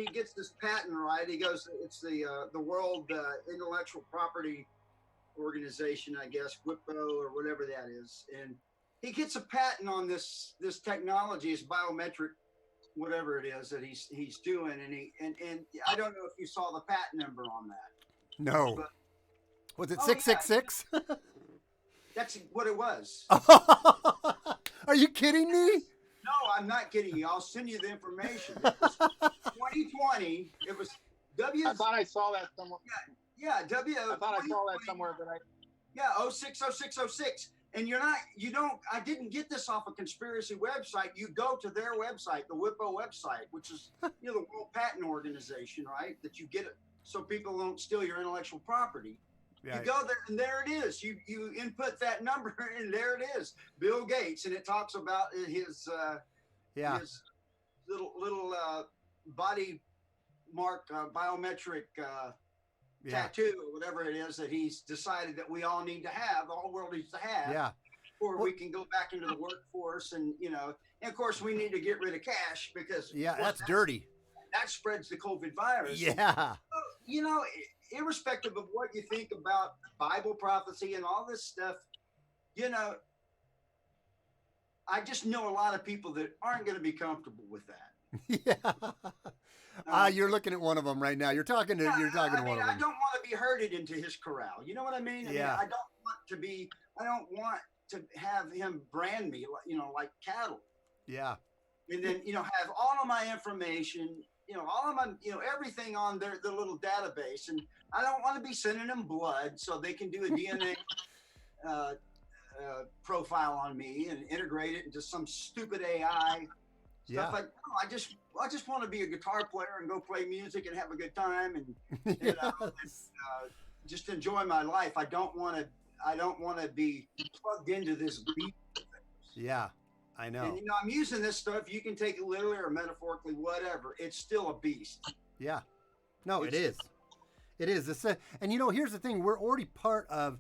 patent right. He goes, it's the World Intellectual Property Organization, I guess, WIPO or whatever that is. And he gets a patent on this technology, this biometric, whatever it is that he's doing. And I don't know if you saw the patent number on that. No. But, was it 666? That's what it was. Are you kidding me? No, I'm not kidding you. I'll send you the information. It was 2020. It was I thought I saw that somewhere. Yeah, I thought I saw that somewhere, but Yeah, 060606. And I didn't get this off a conspiracy website. You go to their website, the WIPO website, which is the World Patent Organization, right? That you get it so people don't steal your intellectual property. Yeah. You go there, and there it is. You input that number, and there it is. Bill Gates, and it talks about his little body mark biometric tattoo or whatever it is that he's decided that we all need to have. The whole world needs to have. Yeah. Before we can go back into the workforce, and of course we need to get rid of cash because that's dirty. That spreads the COVID virus. Yeah. So, irrespective of what you think about Bible prophecy and all this stuff, I just know a lot of people that aren't going to be comfortable with that. Yeah. You're looking at one of them right now. You're talking to one of them. I don't want to be herded into his corral. You know what I mean? I don't want to have him brand me, like cattle. Yeah. And then, have all of my information, all of my, everything on their little database. And I don't want to be sending them blood so they can do a DNA profile on me and integrate it into some stupid AI stuff. Like, no, I just want to be a guitar player and go play music and have a good time and, just enjoy my life. I don't want to be plugged into this beat. Yeah, I know. And I'm using this stuff. You can take it literally or metaphorically, whatever. It's still a beast. Yeah. No, it is. It is. And here's the thing. We're already part of.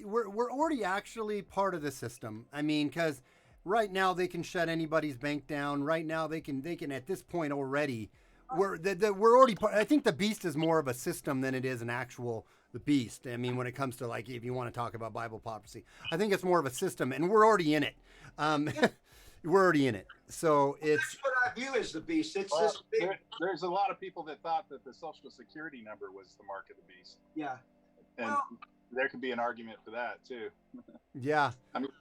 We're already actually part of the system. I mean, because right now they can shut anybody's bank down. Right now they can at this point already. We're already part. I think the beast is more of a system than it is an actual the beast. I mean, when it comes to like if you want to talk about Bible prophecy, I think it's more of a system, and we're already in it. We're already in it. So it's that's what I view as the beast. It's well, this big. There's a lot of people that thought that the Social Security number was the mark of the beast. Yeah. And there could be an argument for that too. Yeah. I mean,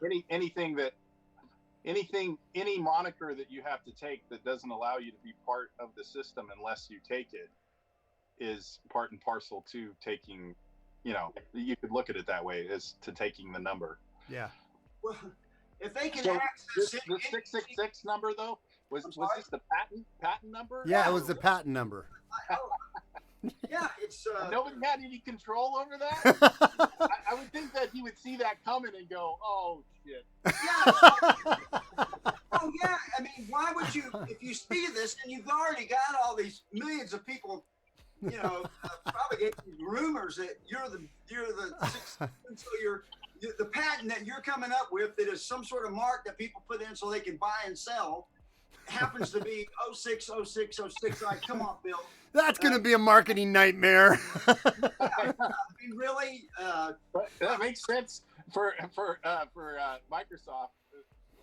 any moniker that you have to take that doesn't allow you to be part of the system unless you take it is part and parcel to taking, you could look at it that way as to taking the number. Yeah. Well, if they can So access it, the 666 number though, was this the patent number? Yeah, it was the patent number. Yeah, it's nobody had any control over that. I would think that he would see that coming and go, "Oh shit." Yeah. Oh yeah. I mean, why would you? If you see this and you've already got all these millions of people, propagating rumors that you're the so the patent that you're coming up with that is some sort of mark that people put in so they can buy and sell happens to be 060606. Like, come on, Bill. That's going to be a marketing nightmare. I mean, really? That makes sense for Microsoft.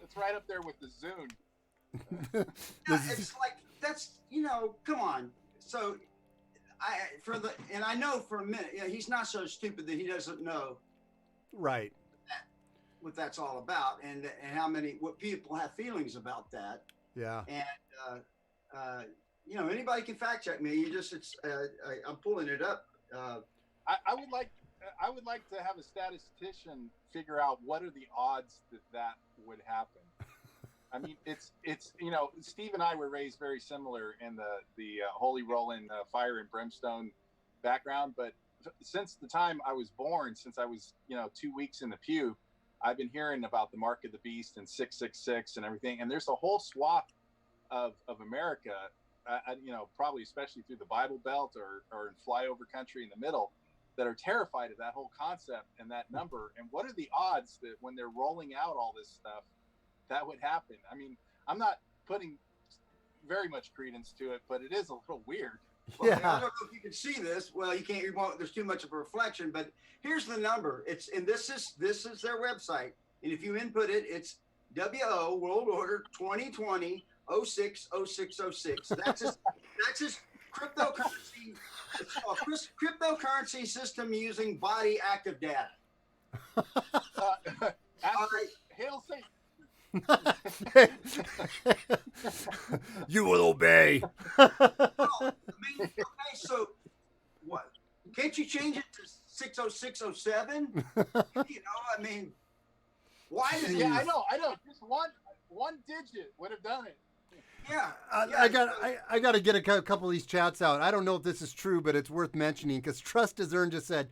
It's right up there with the Zune. It's like that's come on. So I know for a minute, he's not so stupid that he doesn't know, right, what that's all about, and what people have feelings about that. Yeah. And anybody can fact check me. I'm pulling it up. I would like to have a statistician figure out what are the odds that would happen. I mean, it's Steve and I were raised very similar in the holy rolling fire and brimstone background, but since the time I was born, since I was 2 weeks in the pew, I've been hearing about the mark of the beast and 666 and everything, and there's a whole swath of America, probably especially through the Bible Belt or in flyover country in the middle, that are terrified of that whole concept and that number. And what are the odds that when they're rolling out all this stuff, that would happen? I mean, I'm not putting very much credence to it, but it is a little weird. Well, I don't know if you can see this. Well, you can't. There's too much of a reflection. But here's the number. This is their website. And if you input it, it's WO World Order 2020 060606. That's his cryptocurrency. It's called cryptocurrency system using body active data. Hail Satan. You will obey. So what? Can't you change it to 60607? I mean, why does it? Yeah, I know. Just one digit would have done it. Yeah. I got to get a couple of these chats out. I don't know if this is true, but it's worth mentioning because Trust Is Earned just said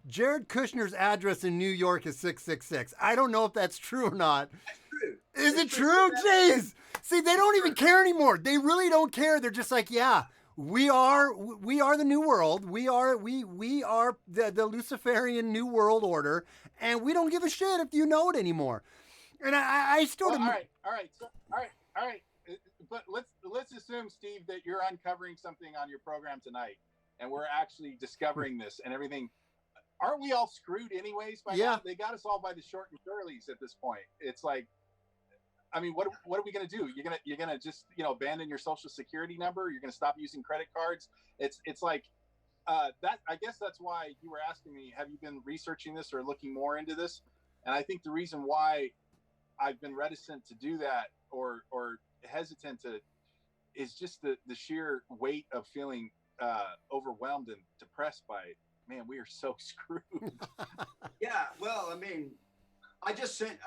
Jared Kushner's address in New York is 666. I don't know if that's true or not. That's true. Is it true? Jeez. See, they don't even care anymore. They really don't care. They're just like, yeah, we are the new world. We are the Luciferian New World Order, and we don't give a shit if you know it anymore. And I still all right. But let's assume, Steve, that you're uncovering something on your program tonight, and we're actually discovering this and everything. Aren't we all screwed anyways by now? They got us all by the short and curlies at this point. It's like, I mean, what are we gonna do? You're gonna just abandon your Social Security number? You're gonna stop using credit cards? It's like that. I guess that's why you were asking me, have you been researching this or looking more into this? And I think the reason why I've been reticent to do that or hesitant to is just the sheer weight of feeling overwhelmed and depressed by man, we are so screwed. Yeah, well, I mean, I just sent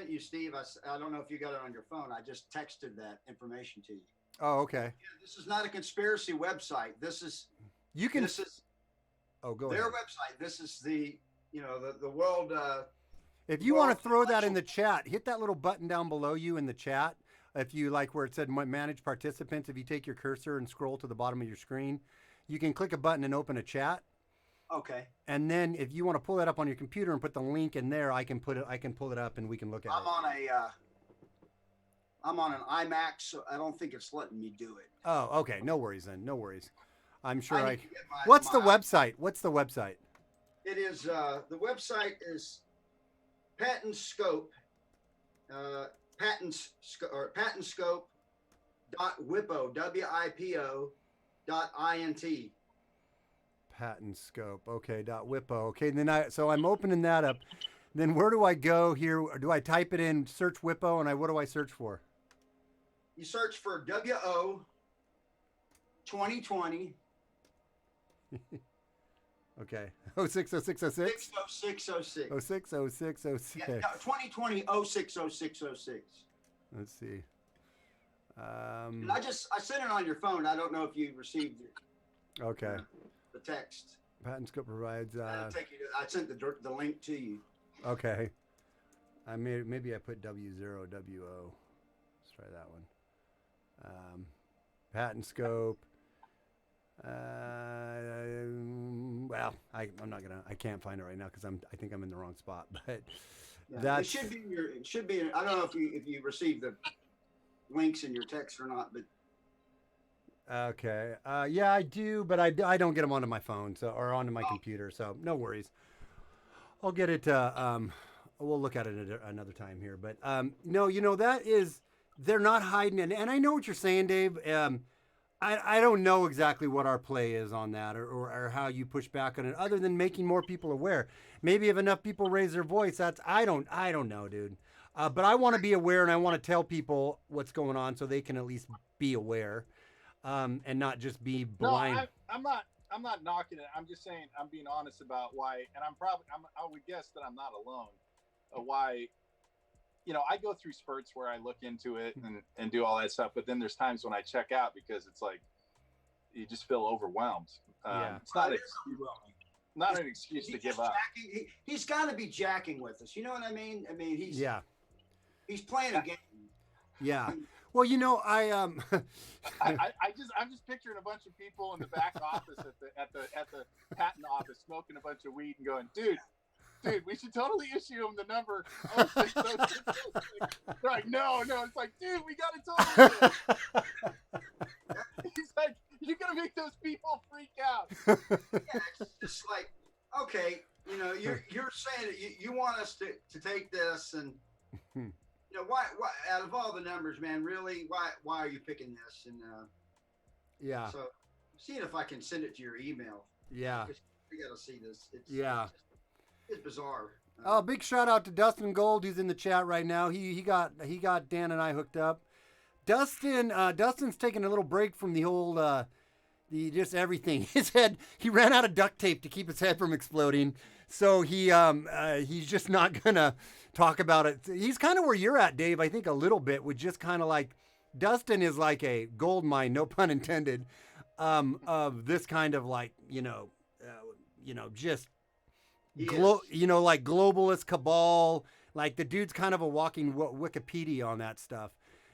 you, Steve. I don't know if you got it on your phone. I just texted that information to you. Oh, okay. Yeah, this is not a conspiracy website. This is You can. this is Oh, go their ahead. website. This is the the world. If you want to World throw that in Intellectual- the chat, hit that little button down below you in the chat. If you like where it said manage participants, if you take your cursor and scroll to the bottom of your screen, you can click a button and open a chat. Okay. And then if you want to pull that up on your computer and put the link in there, I can pull it up and we can look at I'm it. I'm on an iMac, so I don't think it's letting me do it. Oh, okay. No worries then. No worries. I'm sure I I. need to get What's the my- website? What's the website? It is the website is Patent Scope, patentscope.wipo WIPO.int. Patent scope. Okay. .wipo. Okay. Then so I'm opening that up. Then where do I go here? Do I type it in, search WIPO, and what do I search for? You search for WO 2020 Okay. 060606. 60606. 060606. Yeah, no, 2020 060606. Let's see. And I sent it on your phone. I don't know if you received it. Okay. The text. Patent scope provides. I sent the link to you. Okay. Maybe I put W0 WO. Let's try that one. Patent scope. Well, I'm not gonna. I can't find it right now because I think I'm in the wrong spot. But Yeah, that's. it should be. I don't know if you received the links in your text or not, but Okay. Yeah, I do, but I don't get them onto my phone or onto my computer, so no worries. I'll get it. We'll look at it another time here. But no, that is, they're not hiding it. And I know what you're saying, Dave. I don't know exactly what our play is on that or how you push back on it, other than making more people aware. Maybe if enough people raise their voice, I don't know, dude. But I want to be aware, and I want to tell people what's going on so they can at least be aware, and not just be blind. No, I'm not knocking it. I'm just saying I'm being honest about why, and I would guess that I'm not alone. Why, I go through spurts where I look into it and do all that stuff, but then there's times when I check out because it's like you just feel overwhelmed. Yeah. It's not an excuse to give up. He's got to be jacking with us. You know what I mean? I mean, he's playing a game. Yeah. Well, I'm just picturing a bunch of people in the back office at the patent office smoking a bunch of weed and going, dude, we should totally issue him the number. They're like, no. It's like, dude, we got to totally do it. He's like, you're going to make those people freak out. Yeah, it's just like, okay, you're saying that you want us to take this and, why out of all the numbers, man, really, why are you picking this? And yeah. So seeing if I can send it to your email. Yeah. We got to see this. It's bizarre. Oh, big shout out to Dustin Gold, who's in the chat right now. He got Dan and I hooked up. Dustin's taking a little break from the whole just everything. His head, he ran out of duct tape to keep his head from exploding. So he's just not gonna talk about it. He's kind of where you're at, Dave, I think a little bit, with just kind of like, Dustin is like a gold mine, no pun intended, of this kind of like, just like globalist cabal. Like the dude's kind of a walking Wikipedia on that stuff.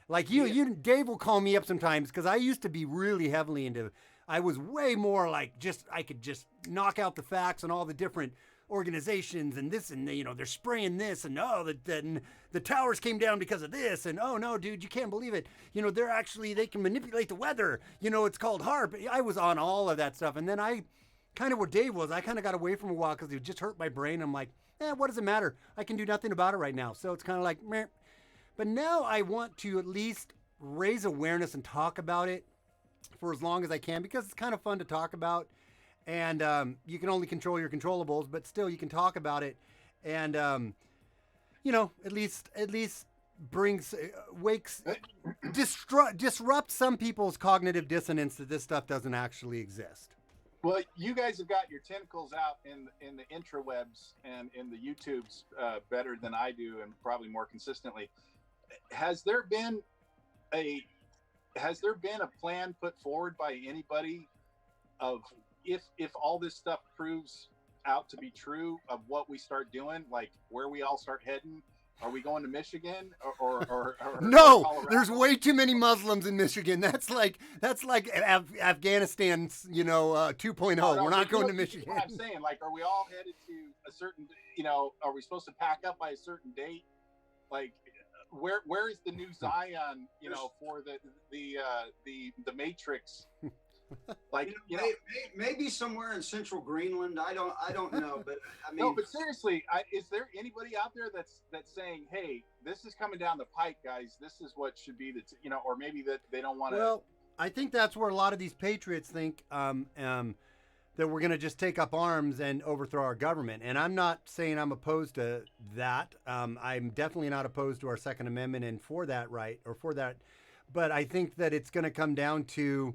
Like Dave will call me up sometimes because I used to be really heavily into. I was way more like I could just knock out the facts and all the different organizations and this and they're spraying this and the towers came down because of this and oh no dude, you can't believe it. They can manipulate the weather. It's called HARP. I was on all of that stuff, and then I kind of where Dave was. I kind of got away from a while because it just hurt my brain. I'm like, what does it matter? I can do nothing about it right now. So it's kind of like, meh. But now I want to at least raise awareness and talk about it for as long as I can, because it's kind of fun to talk about. And you can only control your controllables, but still you can talk about it. And, at least disrupt some people's cognitive dissonance that this stuff doesn't actually exist. Well, you guys have got your tentacles out in the intrawebs and in the YouTubes better than I do, and probably more consistently. Has there been a plan put forward by anybody of if all this stuff proves out to be true, of what we start doing, like where we all start heading? Are we going to Michigan or No, Colorado? there's way too many Muslims in Michigan. That's like Afghanistan's, 2.0. No, We're not but going to you know Michigan. what I'm saying, like, are we all headed to a certain, are we supposed to pack up by a certain date? Like, where is the new Zion, for the Matrix? Like, maybe somewhere in central Greenland. I don't know, but I mean, no, but seriously, is there anybody out there that's saying, hey, this is coming down the pike, guys, this is what should be or maybe that they don't want to. Well, I think that's where a lot of these patriots think that we're going to just take up arms and overthrow our government. And I'm not saying I'm opposed to that. I'm definitely not opposed to our Second Amendment and for that right, or for that. But I think that it's going to come down to,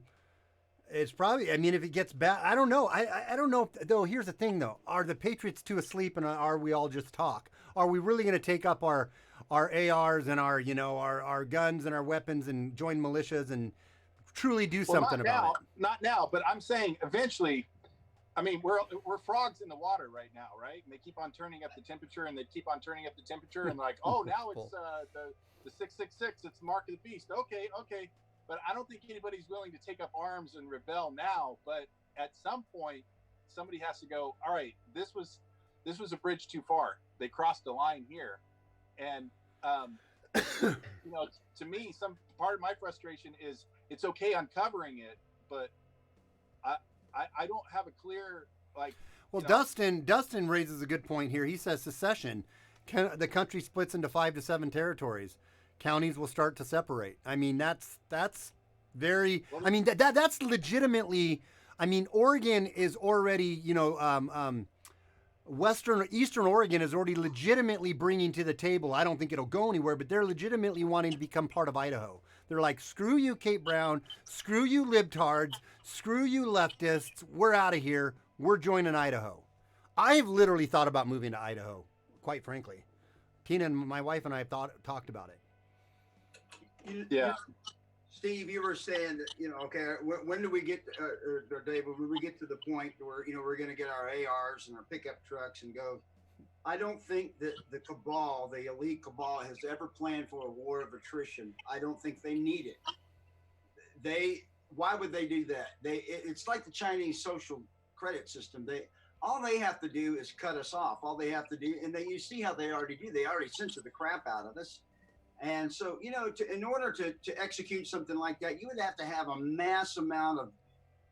it's probably, I mean, if it gets bad, I don't know. I don't know, though. Here's the thing, though. Are the patriots too asleep, and are we all just talk? Are we really going to take up our ARs and our guns and our weapons and join militias and truly do something about it? Not now, but I'm saying eventually. I mean, we're frogs in the water right now, right? And they keep on turning up the temperature, and they keep on turning up the temperature, and like, oh, now it's the 666. It's the mark of the beast. Okay. But I don't think anybody's willing to take up arms and rebel now. But at some point, somebody has to go, all right, this was a bridge too far. They crossed the line here. And, to me, some part of my frustration is it's okay uncovering it, but I don't have a clear, like. Well, Dustin raises a good point here. He says secession, the country splits into 5 to 7 territories. Counties will start to separate. I mean, that's very. I mean, that's legitimately. I mean, Oregon is already, Eastern Oregon is already legitimately bringing to the table. I don't think it'll go anywhere, but they're legitimately wanting to become part of Idaho. They're like, screw you, Kate Brown. Screw you, libtards. Screw you, leftists. We're out of here. We're joining Idaho. I've literally thought about moving to Idaho, quite frankly. Tina and my wife and I have talked about it. Yeah. Steve, you were saying that, okay, when do we get, or David, when we get to the point where, we're going to get our ARs and our pickup trucks and go? I don't think that the cabal, the elite cabal, has ever planned for a war of attrition. I don't think they need it. Why would they do that? It's like the Chinese social credit system. All they have to do is cut us off. All they have to do, and you see how they already do. They already censor the crap out of us. And so, in order to execute something like that, you would have to have a mass amount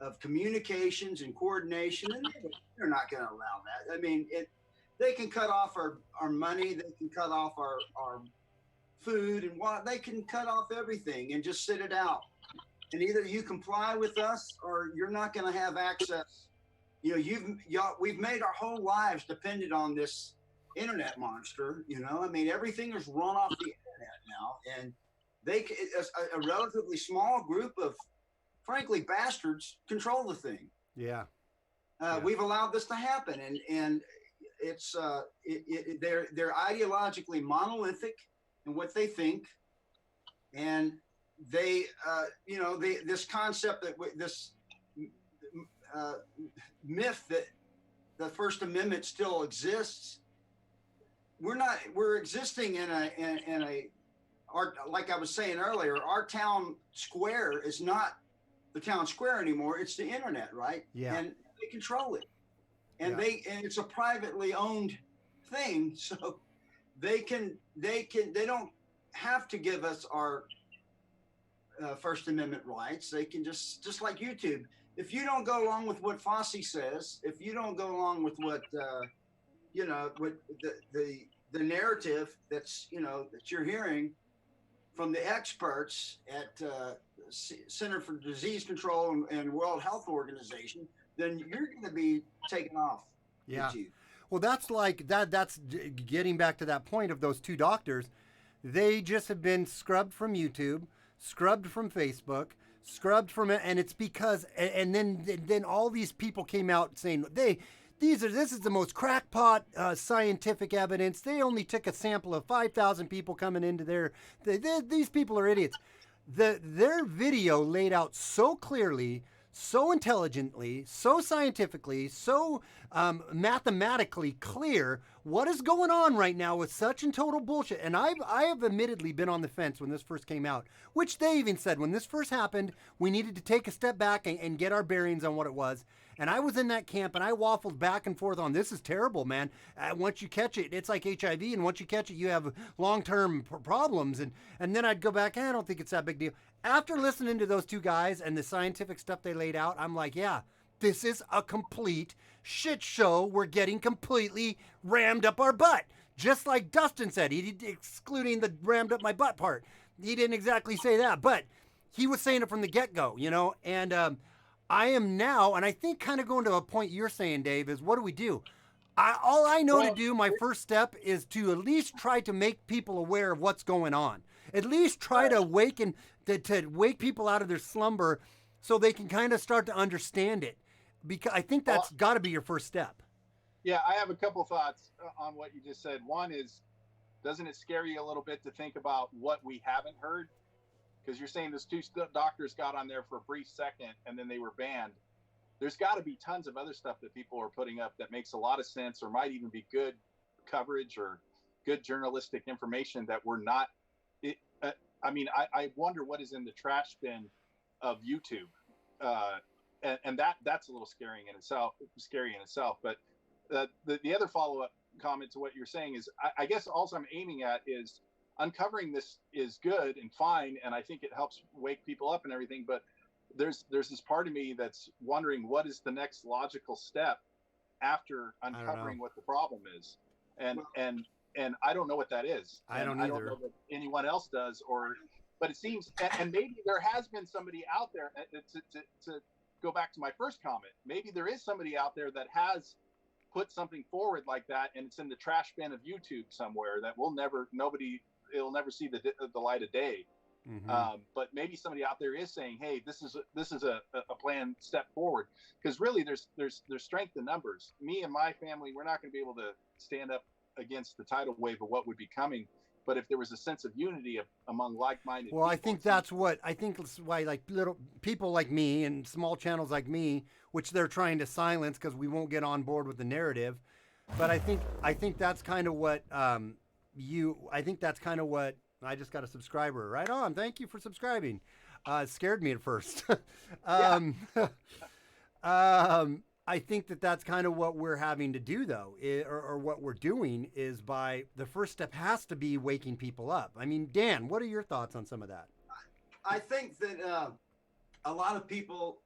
of communications and coordination, and they're not going to allow that. I mean, they can cut off our money, they can cut off our food, and they can cut off everything and just sit it out. And either you comply with us or you're not going to have access. We've made our whole lives dependent on this internet monster. I mean, everything is run off the internet now, and a relatively small group of, frankly, bastards control the thing. Yeah. We've allowed this to happen, and it's they're ideologically monolithic in what they think, and they this concept that this myth that the First Amendment still exists. We're existing in a like I was saying earlier, our town square is not the town square anymore. It's the internet, right? Yeah. And they control it. And and it's a privately owned thing. So they don't have to give us our First Amendment rights. They can just like YouTube. If you don't go along with what Fossey says, if you don't go along with what what the narrative that's that you're hearing from the experts at Center for Disease Control and World Health Organization, then you're going to be taken off. Yeah. Well, that's like that. That's getting back to that point of those two doctors. They just have been scrubbed from YouTube, scrubbed from Facebook, scrubbed from it, and it's because, and then all these people came out saying this is the most crackpot scientific evidence. They only took a sample of 5,000 people coming into these people are idiots. Their video laid out so clearly, so intelligently, so scientifically, so mathematically clear what is going on right now with such and total bullshit. And I have admittedly been on the fence when this first came out, which they even said when this first happened, we needed to take a step back and get our bearings on what it was. And I was in that camp and I waffled back and forth on this is terrible, man. Once you catch it, it's like HIV. And once you catch it, you have long-term problems. And then I'd go back, I don't think it's that big deal. After listening to those two guys and the scientific stuff they laid out, I'm like, yeah, this is a complete shit show. We're getting completely rammed up our butt. Just like Dustin said, excluding the rammed up my butt part. He didn't exactly say that, but he was saying it from the get-go, you know? And I am now, and I think kind of going to a point you're saying, Dave, is what do we do? All I know to do, my first step, is to at least try to make people aware of what's going on. At least try to awaken, to wake people out of their slumber so they can kind of start to understand it. Because I think that's got to be your first step. Yeah, I have a couple thoughts on what you just said. One is, doesn't it scare you a little bit to think about what we haven't heard? Because you're saying those two doctors got on there for a brief second and then they were banned. There's got to be tons of other stuff that people are putting up that makes a lot of sense or might even be good coverage or good journalistic information that we're not. I wonder what is in the trash bin of YouTube. And that's a little scary in itself. But the other follow-up comment to what you're saying is, I guess also I'm aiming at is uncovering this is good and fine, and I think it helps wake people up and everything. But there's this part of me that's wondering what is the next logical step after uncovering what the problem is, and I don't know what that is. I don't either. I don't know that anyone else does, but it seems, and maybe there has been somebody out there to go back to my first comment. Maybe there is somebody out there that has put something forward like that, and it's in the trash bin of YouTube somewhere that it'll never see the light of day. Mm-hmm. But maybe somebody out there is saying, "Hey, this is a planned step forward." Because really, there's strength in numbers. Me and my family, we're not going to be able to stand up against the tidal wave of what would be coming. But if there was a sense of unity among like-minded people, I think that's why like little people like me and small channels like me, which they're trying to silence because we won't get on board with the narrative. But I think that's kind of what I just got a subscriber. Right on. Thank you for subscribing. It scared me at first. I think that's kind of what we're having to do, though, or what we're doing is by the first step has to be waking people up. I mean, Dan, what are your thoughts on some of that? I think that a lot of people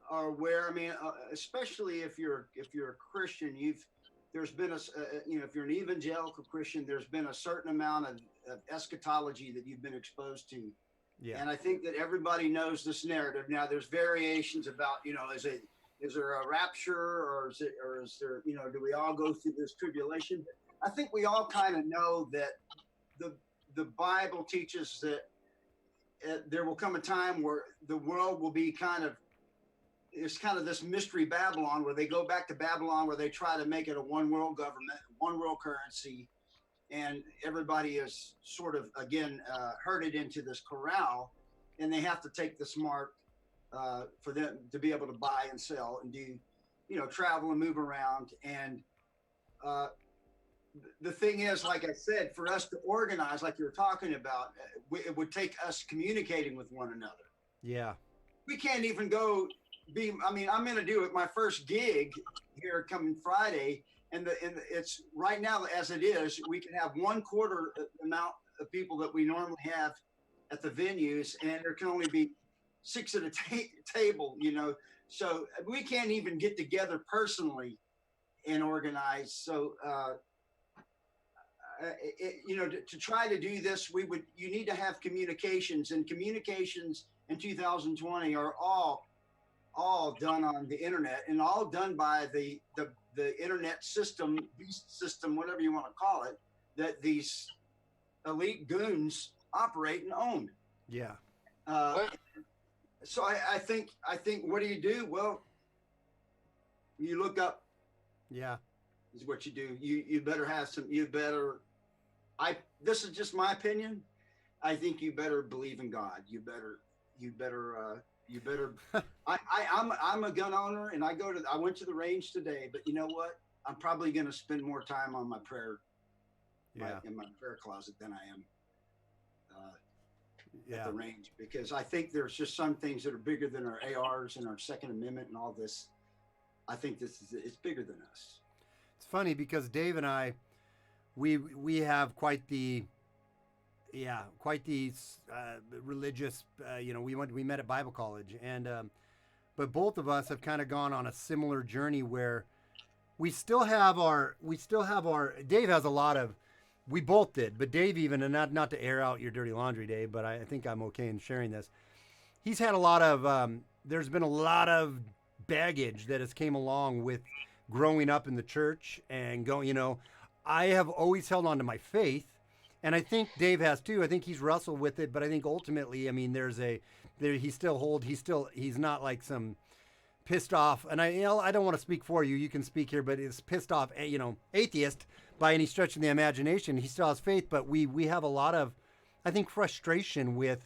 are aware. I mean, especially if you're a Christian, there's been if you're an evangelical Christian, there's been a certain amount of eschatology that you've been exposed to. Yeah. And I think that everybody knows this narrative. Now, there's variations about, is there a rapture or is there, do we all go through this tribulation? I think we all kind of know that the Bible teaches that there will come a time where the world will be it's kind of this mystery Babylon, where they go back to Babylon, where they try to make it a one world government, one world currency. And everybody is sort of, again, herded into this corral, and they have to take this mark for them to be able to buy and sell and do, travel and move around. And the thing is, like I said, for us to organize, like you're talking about, it would take us communicating with one another. Yeah. We can't even I'm going to do it my first gig here coming Friday. And it's right now, as it is, we can have 1/4 the amount of people that we normally have at the venues, and there can only be 6 at a table, so we can't even get together personally and organize. So, to try to do this, you need to have communications, and communications in 2020 are all done on the internet and all done by the internet system, beast system, whatever you want to call it, that these elite goons operate and own. Yeah. Uh, so I think what do? Well, you look up Yeah. is what you do. You better have some. You better. This is just my opinion. I think you better believe in God. You better. I'm a gun owner, and I went to the range today. But you know what? I'm probably going to spend more time on my prayer, in my prayer closet than I am at the range, because I think there's just some things that are bigger than our ARs and our Second Amendment and all this. I think it's bigger than us. It's funny because Dave and I, we have quite the religious. We met at Bible college, and but both of us have kind of gone on a similar journey where we still have our. Dave has a lot of. We both did, but Dave even, and not to air out your dirty laundry, Dave, but I think I'm okay in sharing this. He's had a lot of. There's been a lot of baggage that has came along with growing up in the church and going. I have always held on to my faith, and I think Dave has too. I think he's wrestled with it, but I think ultimately, I mean, he's not like some pissed off, and I don't want to speak for you. You can speak here, but it's pissed off, atheist by any stretch of the imagination. He still has faith, but we have a lot of, I think, frustration with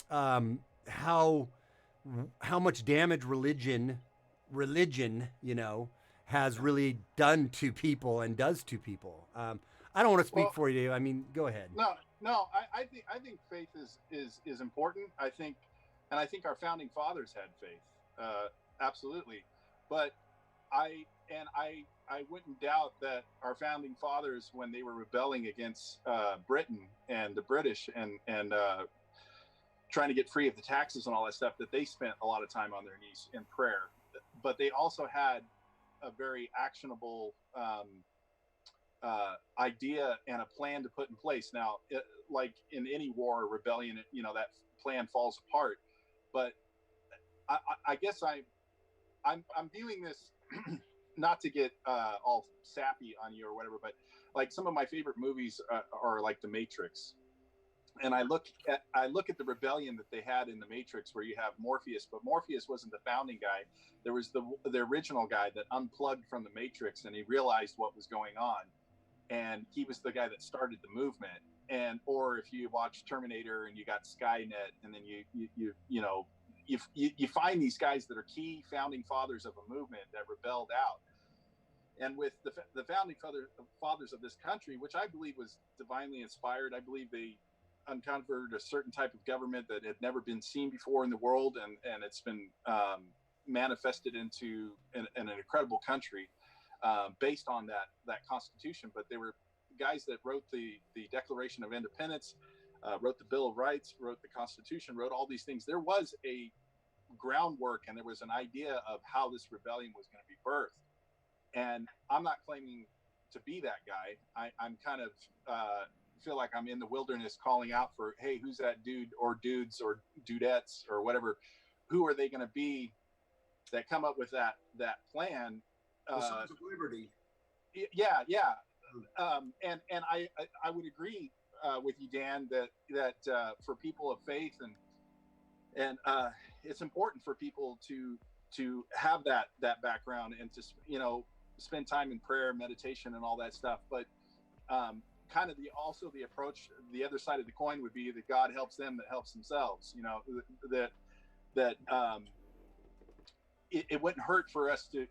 how much damage religion, has really done to people and does to people. I don't want to speak for you, Dave. I mean, go ahead. No. I think faith is important. I think our founding fathers had faith, absolutely. But I wouldn't doubt that our founding fathers, when they were rebelling against Britain and the British and trying to get free of the taxes and all that stuff, that they spent a lot of time on their knees in prayer. But they also had a very actionable idea and a plan to put in place. Now, like in any war or rebellion, that plan falls apart. But I guess I'm viewing this not to get all sappy on you or whatever, but like some of my favorite movies are like The Matrix. And I look at the rebellion that they had in The Matrix, where you have Morpheus, but Morpheus wasn't the founding guy. There was the original guy that unplugged from the Matrix, and he realized what was going on, and he was the guy that started the movement. Or if you watch Terminator and you got Skynet, and then you find these guys that are key founding fathers of a movement that rebelled out. And with the founding fathers of this country, which I believe was divinely inspired, I believe they uncovered a certain type of government that had never been seen before in the world, and it's been manifested into an incredible country based on that Constitution. But they were guys that wrote the Declaration of Independence, wrote the Bill of Rights, wrote the Constitution, wrote all these things. There was a groundwork, and there was an idea of how this rebellion was going to be birthed. And I'm not claiming to be that guy. I'm kind of feel like I'm in the wilderness calling out for, hey, who's that dude or dudes or dudettes or whatever? Who are they going to be that come up with that plan? The Sons of Liberty. Yeah. And I would agree with you, Dan, that for people of faith and it's important for people to have that background and to spend time in prayer, meditation, and all that stuff. But kind of the approach, the other side of the coin would be that God helps them that helps themselves. It wouldn't hurt for us to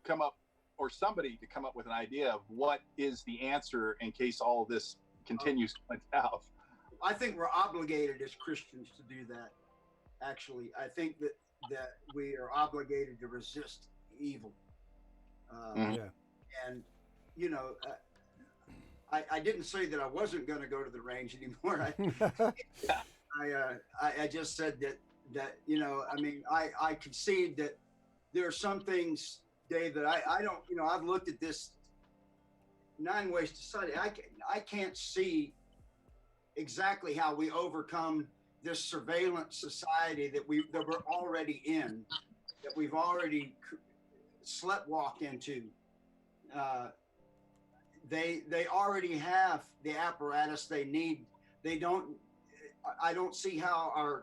come up, or somebody to come up with an idea of what is the answer in case all of this continues to went south. I think we're obligated as Christians to do that. Actually, I think that we are obligated to resist evil. And I didn't say that I wasn't going to go to the range anymore. I just said that I concede that there are some things, Dave, that I don't. I've looked at this 9 ways to Sunday. I can't see exactly how we overcome this surveillance society that we're already in, that we've already sleptwalked into. They already have the apparatus they need. They don't. I don't see how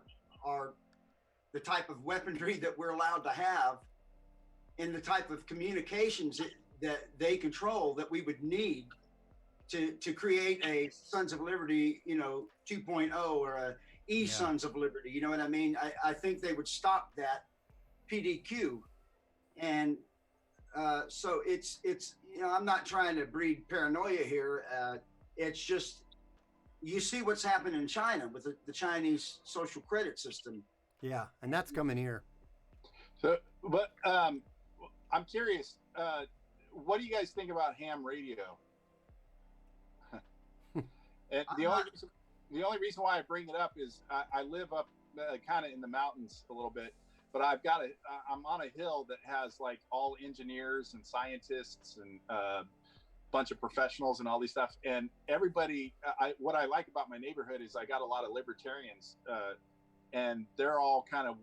the type of weaponry that we're allowed to have and the type of communications that they control that we would need to create a Sons of Liberty, 2.0 or a Sons of Liberty. You know what I mean? I think they would stop that PDQ. And so it's I'm not trying to breed paranoia here. It's just, you see what's happened in China with the Chinese social credit system. Yeah, and that's coming here. So, but I'm curious, what do you guys think about ham radio? And the only reason why I bring it up is I live up kind of in the mountains a little bit, but I'm on a hill that has like all engineers and scientists and bunch of professionals and all these stuff, and everybody. What I like about my neighborhood is I got a lot of libertarians, and they're all kind of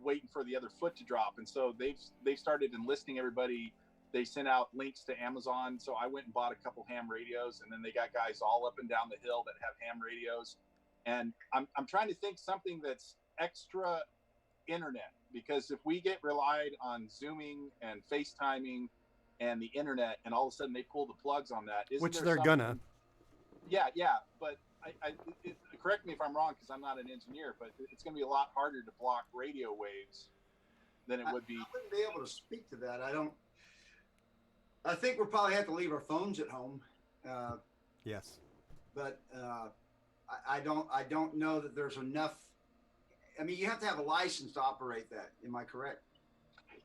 waiting for the other foot to drop, and so they've started enlisting everybody. They sent out links to Amazon, so I went and bought a couple ham radios, and then they got guys all up and down the hill that have ham radios, and I'm trying to think something that's extra internet, because if we get relied on Zooming and FaceTiming and the internet, and all of a sudden they pull the plugs on that, which they're gonna. Yeah, but correct me if I'm wrong, because I'm not an engineer, but it's going to be a lot harder to block radio waves than it would be. I wouldn't be able to speak to that. I think we'll probably have to leave our phones at home. Yes. But I don't know that there's enough. I mean, you have to have a license to operate that. Am I correct?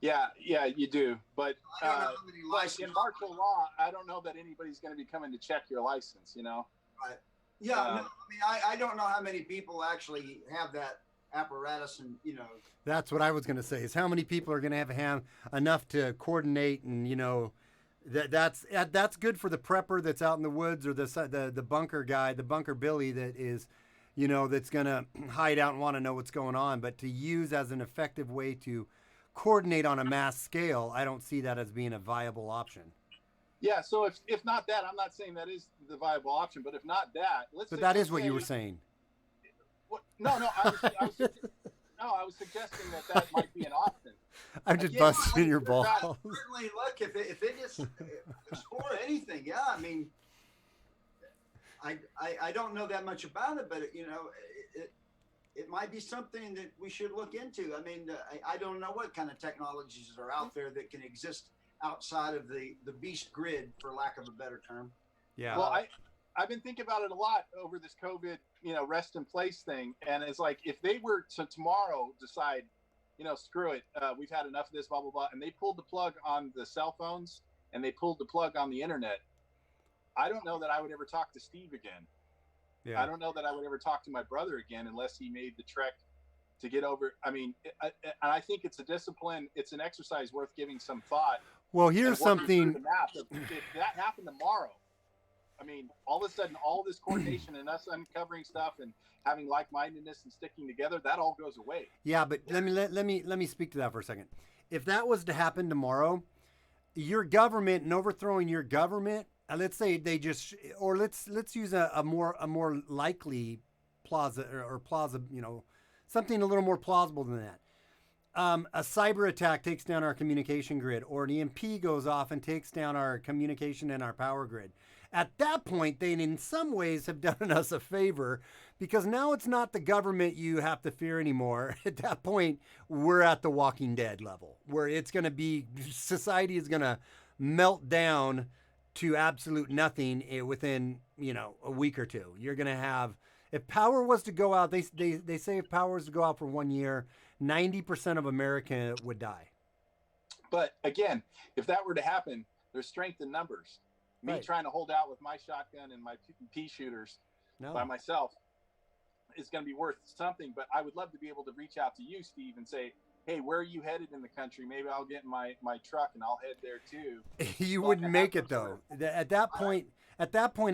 Yeah, you do. But I don't know how many licenses. In martial law, I don't know that anybody's going to be coming to check your license, Right. Yeah, no, I mean, I don't know how many people actually have that apparatus, and That's what I was going to say, is how many people are going to have enough to coordinate, and that's good for the prepper that's out in the woods, or the bunker guy, the bunker Billy that is, that's going to hide out and want to know what's going on. But to use as an effective way to coordinate on a mass scale, I don't see that as being a viable option. Yeah, so if not that, I'm not saying that is the viable option, but if not that, But that is what you were saying. No, I was suggesting that might be an option. I'm just busting your balls. Certainly, look, if it just explore anything, yeah. I mean, I don't know that much about it, but it might be something that we should look into. I mean, I don't know what kind of technologies are out there that can exist outside of the beast grid, for lack of a better term. Yeah. Well, I've been thinking about it a lot over this COVID, rest in place thing. And it's like, if they were to tomorrow decide, screw it, we've had enough of this, blah, blah, blah, and they pulled the plug on the cell phones and they pulled the plug on the internet, I don't know that I would ever talk to Steve again. Yeah. I don't know that I would ever talk to my brother again unless he made the trek to get over. I mean, I think it's a discipline. It's an exercise worth giving some thought. Well, here's something. If that happened tomorrow, I mean, all of a sudden, all this coordination and us uncovering stuff and having like-mindedness and sticking together, that all goes away. Yeah, but let me speak to that for a second. If that was to happen tomorrow, your government and overthrowing your government, let's say they just, or let's use a more likely plaza, something a little more plausible than that. A cyber attack takes down our communication grid, or an EMP goes off and takes down our communication and our power grid. At that point, they in some ways have done us a favor, because now it's not the government you have to fear anymore. At that point, we're at the Walking Dead level, where it's going to be, society is going to melt down to absolute nothing within, a week or two. You're going to have, if power was to go out, they say if power was to go out for 1 year, 90% of America would die. But again, if that were to happen, there's strength in numbers. Me trying to hold out with my shotgun and my pea shooters by myself is going to be worth something. But I would love to be able to reach out to you, Steve, and say, hey, where are you headed in the country? Maybe I'll get in my truck and I'll head there too. You wouldn't make it though. At that point,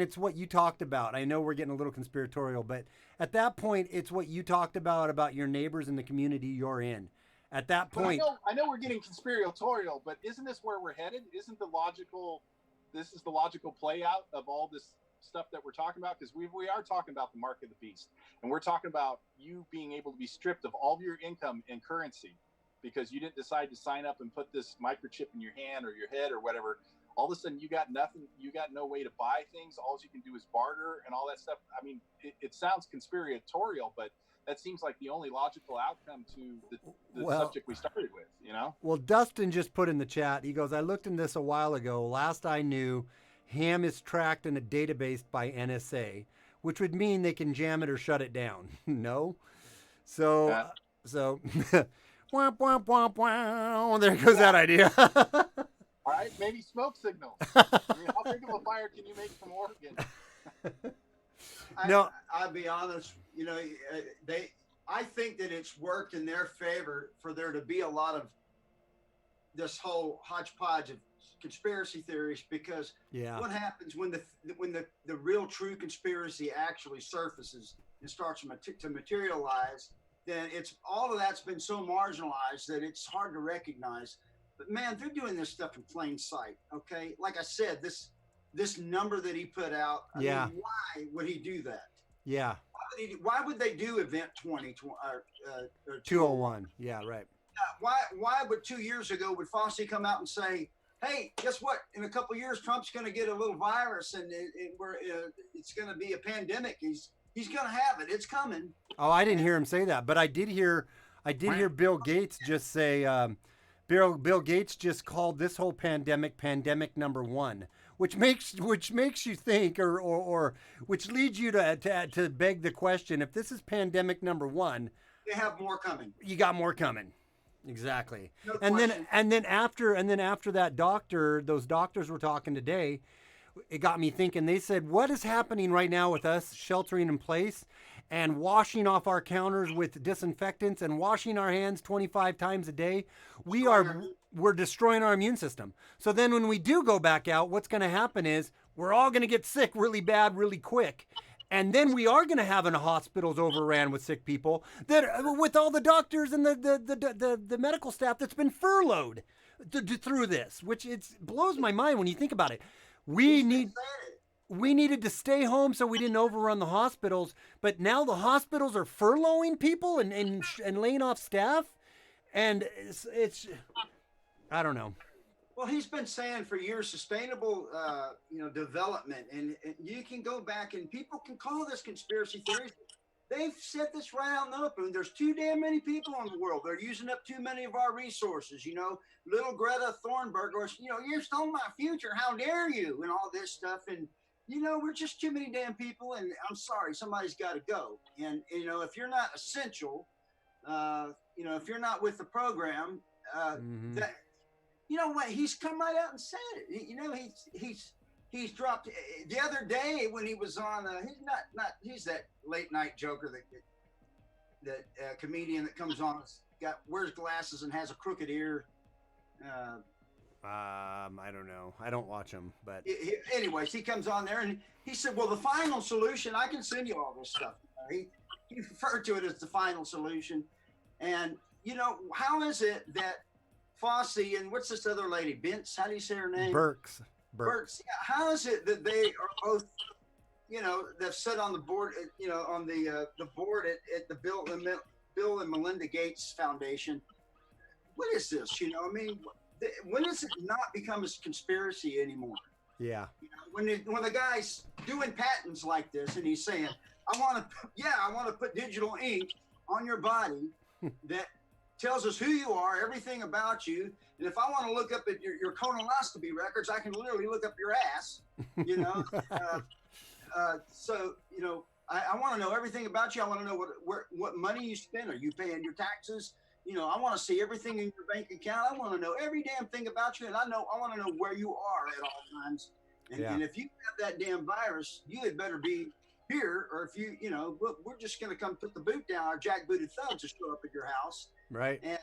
it's what you talked about. I know we're getting a little conspiratorial, but at that point, it's what you talked about your neighbors and the community you're in. At that point, I know we're getting conspiratorial, but isn't this where we're headed? This is the logical play out of all this stuff that we're talking about, because we are talking about the mark of the beast, and we're talking about you being able to be stripped of all of your income and currency because you didn't decide to sign up and put this microchip in your hand or your head or whatever. All of a sudden you got nothing, you got no way to buy things. All you can do is barter and all that stuff. I mean, it sounds conspiratorial, but that seems like the only logical outcome to the subject we started with, you know? Well, Dustin just put in the chat, he goes, I looked in this a while ago. Last I knew, ham is tracked in a database by NSA, which would mean they can jam it or shut it down. No? So, womp, womp, womp, womp. There goes that idea. All right, maybe smoke signals. I mean, how big of a fire can you make from Oregon? No, I'll be honest. You know, I think that it's worked in their favor for there to be a lot of this whole hodgepodge of conspiracy theories, because what happens when the real true conspiracy actually surfaces and starts to materialize? Then it's all of that's been so marginalized that it's hard to recognize. But man, they're doing this stuff in plain sight. Okay, like I said, this number that he put out. I mean, why would he do that? Yeah. Why would they do event 201? Yeah, right. Why would 2 years ago would Fossey come out and say, hey, guess what? In a couple of years, Trump's going to get a little virus and it's going to be a pandemic. He's going to have it. It's coming. Oh, I didn't hear him say that, but I did hear Bill Gates just say, Bill Gates just called this whole pandemic number 1, which makes you think, or which leads you to beg the question: if this is pandemic number 1, they have more coming. You got more coming, exactly. No and question. then after that those doctors were talking today. It got me thinking. They said, what is happening right now with us sheltering in place and washing off our counters with disinfectants and washing our hands 25 times a day? We're destroying our immune system. So then when we do go back out, what's going to happen is we're all going to get sick really bad, really quick. And then we are going to have hospitals overran with sick people, that with all the doctors and the medical staff that's been furloughed through this, which it blows my mind when you think about it. We needed to stay home so we didn't overrun the hospitals, but now the hospitals are furloughing people and laying off staff, and it's I don't know. Well, he's been saying for years sustainable, development, and you can go back and people can call this conspiracy theories. They've said this right out in the open. There's too damn many people in the world. They're using up too many of our resources. You know, little Greta Thunberg, or you stole my future. How dare you? And all this stuff. And we're just too many damn people. And I'm sorry, somebody's got to go. And if you're not essential, if you're not with the program, that what, he's come right out and said it. He's dropped the other day when he was on. He's that late night joker that comedian that comes on, wears glasses and has a crooked ear. I don't know. I don't watch him, but anyways, he comes on there and he said, "Well, the final solution. I can send you all this stuff." He referred to it as the final solution, and how is it that Fossey and what's this other lady, Bentz? How do you say her name? Burks. Yeah, how is it that they are both, they've sit on the board, on the board at the Bill and Melinda Gates Foundation? What is this? I mean, when does it not become a conspiracy anymore? Yeah. When the guy's doing patents like this and he's saying, I want to put digital ink on your body that tells us who you are, everything about you. And if I want to look up at your colonoscopy records, I can literally look up your ass, So, I want to know everything about you. I want to know what money you spend. Are you paying your taxes? I want to see everything in your bank account. I want to know every damn thing about you. And I want to know where you are at all times. And if you have that damn virus, you had better be here. Or if we're just going to come put the boot down, our jackbooted thugs to show up at your house. Right. And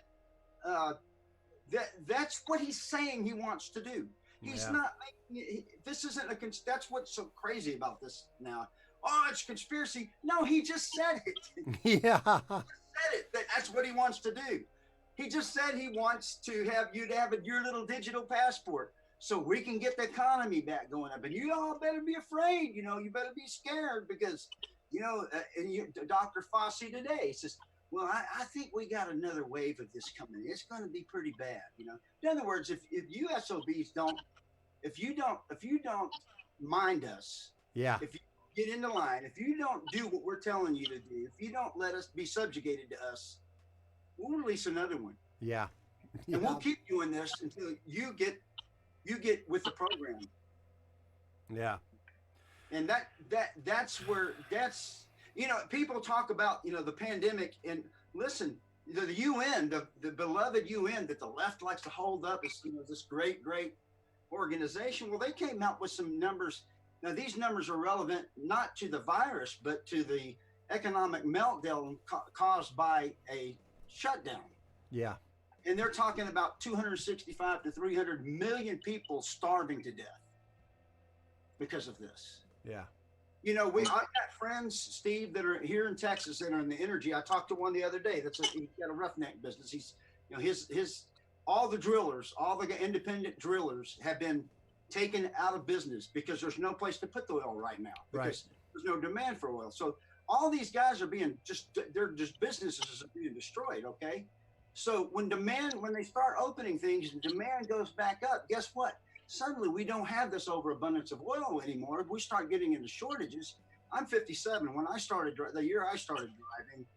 that's what he's saying he wants to do. He's not making this isn't that's what's so crazy about this now. Oh, it's conspiracy. No, he just said it. Yeah. He said it. That's what he wants to do. He just said he wants to have you to have your little digital passport. so we can get the economy back going up. And you all better be afraid, you know, you better be scared because, you know, Dr. Fossey today says, well, I think we got another wave of this coming. It's going to be pretty bad, you know. In other words, if you SOBs don't, if you don't mind us, Yeah. if you get into line, if you don't do what we're telling you to do, if you don't let us be subjugated to us, we'll release another one. Yeah. And we'll keep doing this until you get with the program. Yeah. And that's where, you know, people talk about, you know, the pandemic, and listen, the UN, the beloved UN that the left likes to hold up as, you know, this great organization. Well, they came out with some numbers. Now, these numbers are relevant not to the virus, but to the economic meltdown caused by a shutdown. Yeah. And they're talking about 265 to 300 million people starving to death because of this. Yeah. You know, I've got friends, Steve, that are here in Texas that are in the energy. I talked to one the other day. He's got a roughneck business. He's, you know, all the drillers, all the independent drillers have been taken out of business because there's no place to put the oil right now because there's no demand for oil. So all these guys are being businesses are being destroyed. Okay. So when they start opening things and demand goes back up, guess what? Suddenly we don't have this overabundance of oil anymore. We start getting into shortages. I'm 57. When I started, the year I started driving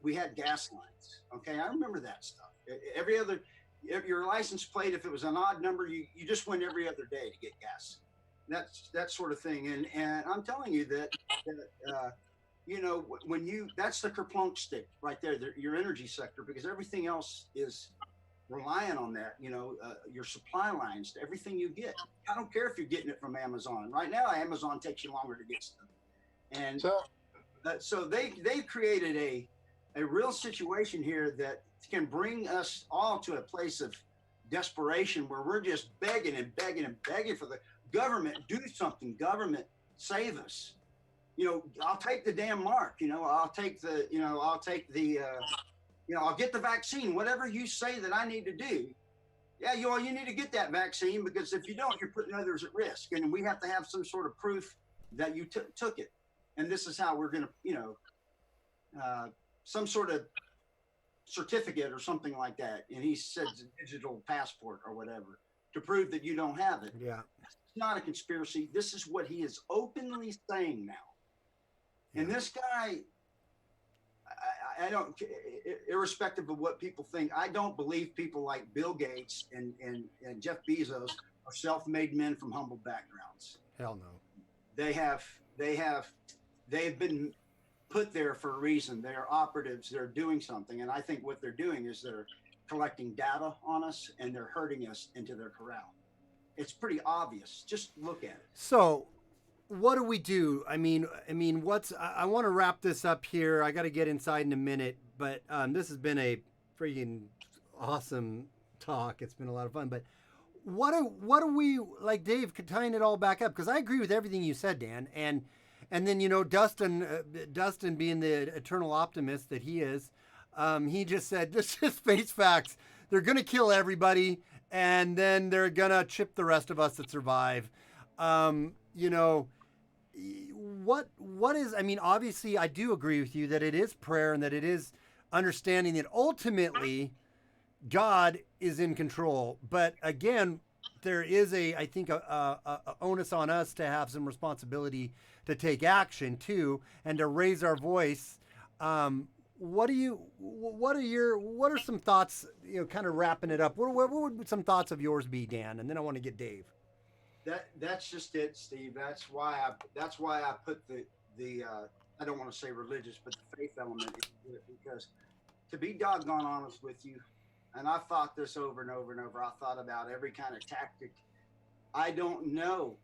we had gas lines. Okay. I remember that stuff. If your license plate, if it was an odd number, you just went every other day to get gas. That sort of thing. And I'm telling you that you know, that's the kerplunk stick right there, your energy sector, because everything else is relying on that, you know, your supply lines to everything you get. I don't care if you're getting it from Amazon. Right now, Amazon takes you longer to get stuff. And so they've created a real situation here that can bring us all to a place of desperation where we're just begging and begging and begging for the government, do something, government, save us. You know, I'll take the damn mark, you know, I'll get the vaccine, whatever you say that I need to do. Yeah, you need to get that vaccine because if you don't, you're putting others at risk. And we have to have some sort of proof that you took it. And this is how we're going to, you know, some sort of certificate or something like that. And he said digital passport or whatever to prove that you don't have it. Yeah. It's not a conspiracy. This is what he is openly saying now. Yeah. And this guy, I don't, irrespective of what people think, I don't believe people like Bill Gates and Jeff Bezos are self-made men from humble backgrounds. Hell no. They've been put there for a reason. They're operatives. They're doing something. And I think what they're doing is they're collecting data on us and they're herding us into their corral. It's pretty obvious. Just look at it. So what do we do? I mean, I want to wrap this up here. I got to get inside in a minute, but this has been a freaking awesome talk. It's been a lot of fun, but what do we, like Dave, tying it all back up? Because I agree with everything you said, Dan. And then, you know, Dustin being the eternal optimist that he is, he just said, this is face facts. They're going to kill everybody, and then they're going to chip the rest of us that survive. You know, what is, I mean, obviously I do agree with you that it is prayer and that it is understanding that ultimately God is in control. But again, there is I think a onus on us to have some responsibility to take action too, and to raise our voice. What are some thoughts, you know, kind of wrapping it up? What would some thoughts of yours be, Dan? And then I want to get Dave. That's just it, Steve. That's why I put the I don't want to say religious, but the faith element into it, because to be doggone honest with you, and I've thought this over and over and over. I thought about every kind of tactic. I don't know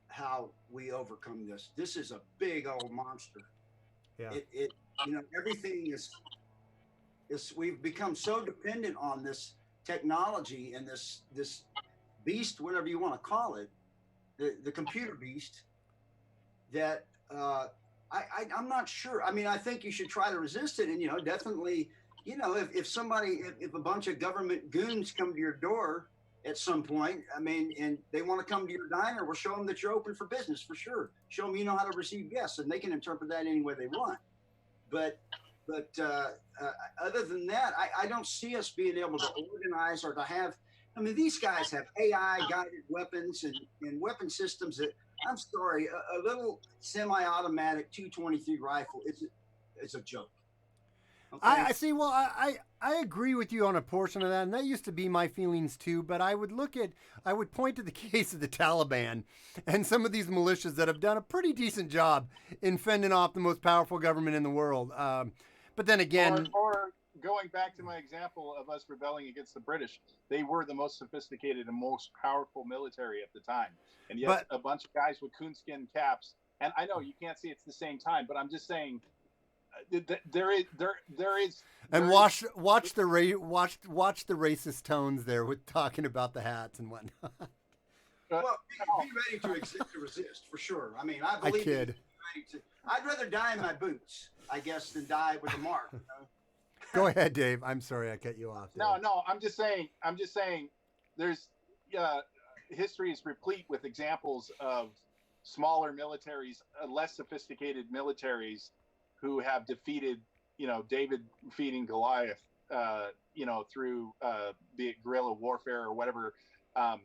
how we overcome this. This is a big old monster. Yeah. It you know, everything is we've become so dependent on this technology and this beast, whatever you want to call it, the computer beast, that I'm not sure. I mean, I think you should try to resist it, and, you know, definitely, you know, if a bunch of government goons come to your door at some point. I mean, and they want to come to your diner, we'll show them that you're open for business for sure. Show them you know how to receive guests, and they can interpret that any way they want. But other than that, I don't see us being able to organize or to have. I mean, these guys have AI guided weapons and weapon systems that, I'm sorry, a little semi-automatic 223 rifle, it's a joke. Okay? I see. Well, I agree with you on a portion of that, and that used to be my feelings too. But I would point to the case of the Taliban and some of these militias that have done a pretty decent job in fending off the most powerful government in the world. But then again, or going back to my example of us rebelling against the British, they were the most sophisticated and most powerful military at the time, and yet a bunch of guys with coonskin caps. And I know you can't see it's the same time, but I'm just saying. There is, and watch the racist tones there with talking about the hats and whatnot. Well, be ready to resist for sure. I mean, I believe I'd rather die in my boots, I guess, than die with a mark. You know? Go ahead, Dave. I'm sorry I cut you off. No, I'm just saying. There's history is replete with examples of smaller militaries, less sophisticated militaries, who have defeated, David defeating Goliath, through be it guerrilla warfare or whatever. I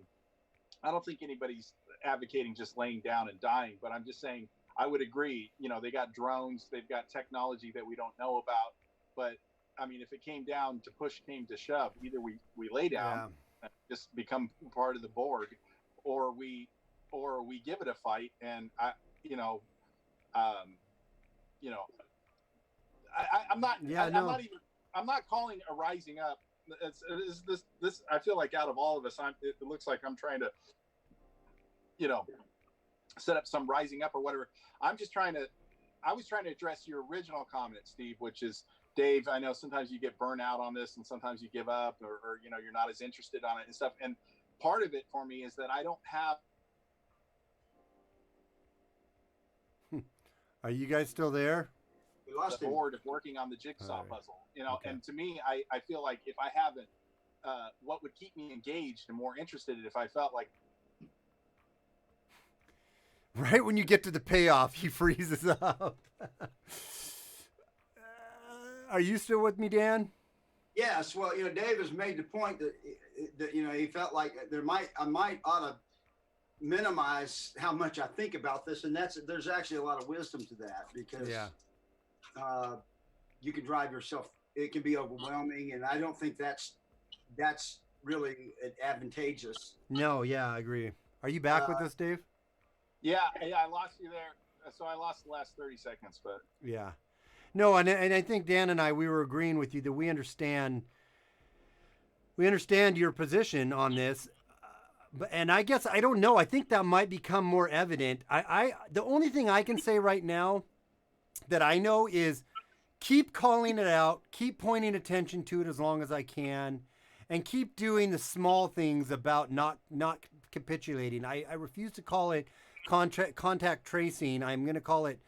don't think anybody's advocating just laying down and dying, but I'm just saying I would agree. They got drones, they've got technology that we don't know about. But I mean, if it came to shove, either we lay down, and just become part of the Borg, or we give it a fight. And I'm not calling a rising up. This I feel like out of all of us, it looks like I'm trying to, set up some rising up or whatever. I was trying to address your original comment, Steve, which is, Dave, I know sometimes you get burnt out on this and sometimes you give up or you're not as interested on it and stuff. And part of it for me is that I don't have. Are you guys still there? We lost the board of working on the jigsaw puzzle, okay. And to me, I feel like if I haven't, what would keep me engaged and more interested if I felt like. Right when you get to the payoff, he freezes up. Are you still with me, Dan? Yes. Well, Dave has made the point that he felt like I might ought to minimize how much I think about this, and there's actually a lot of wisdom to that because you can drive yourself. It can be overwhelming, and I don't think that's really advantageous. No, yeah, I agree. Are you back with us, Dave? Yeah, I lost you there. So I lost the last 30 seconds, but yeah. No, and I think Dan and we were agreeing with you that we understand your position on this. And I guess, I don't know, I think that might become more evident. The only thing I can say right now that I know is keep calling it out, keep pointing attention to it as long as I can, and keep doing the small things about not capitulating. I refuse to call it contact tracing. I'm going to call it,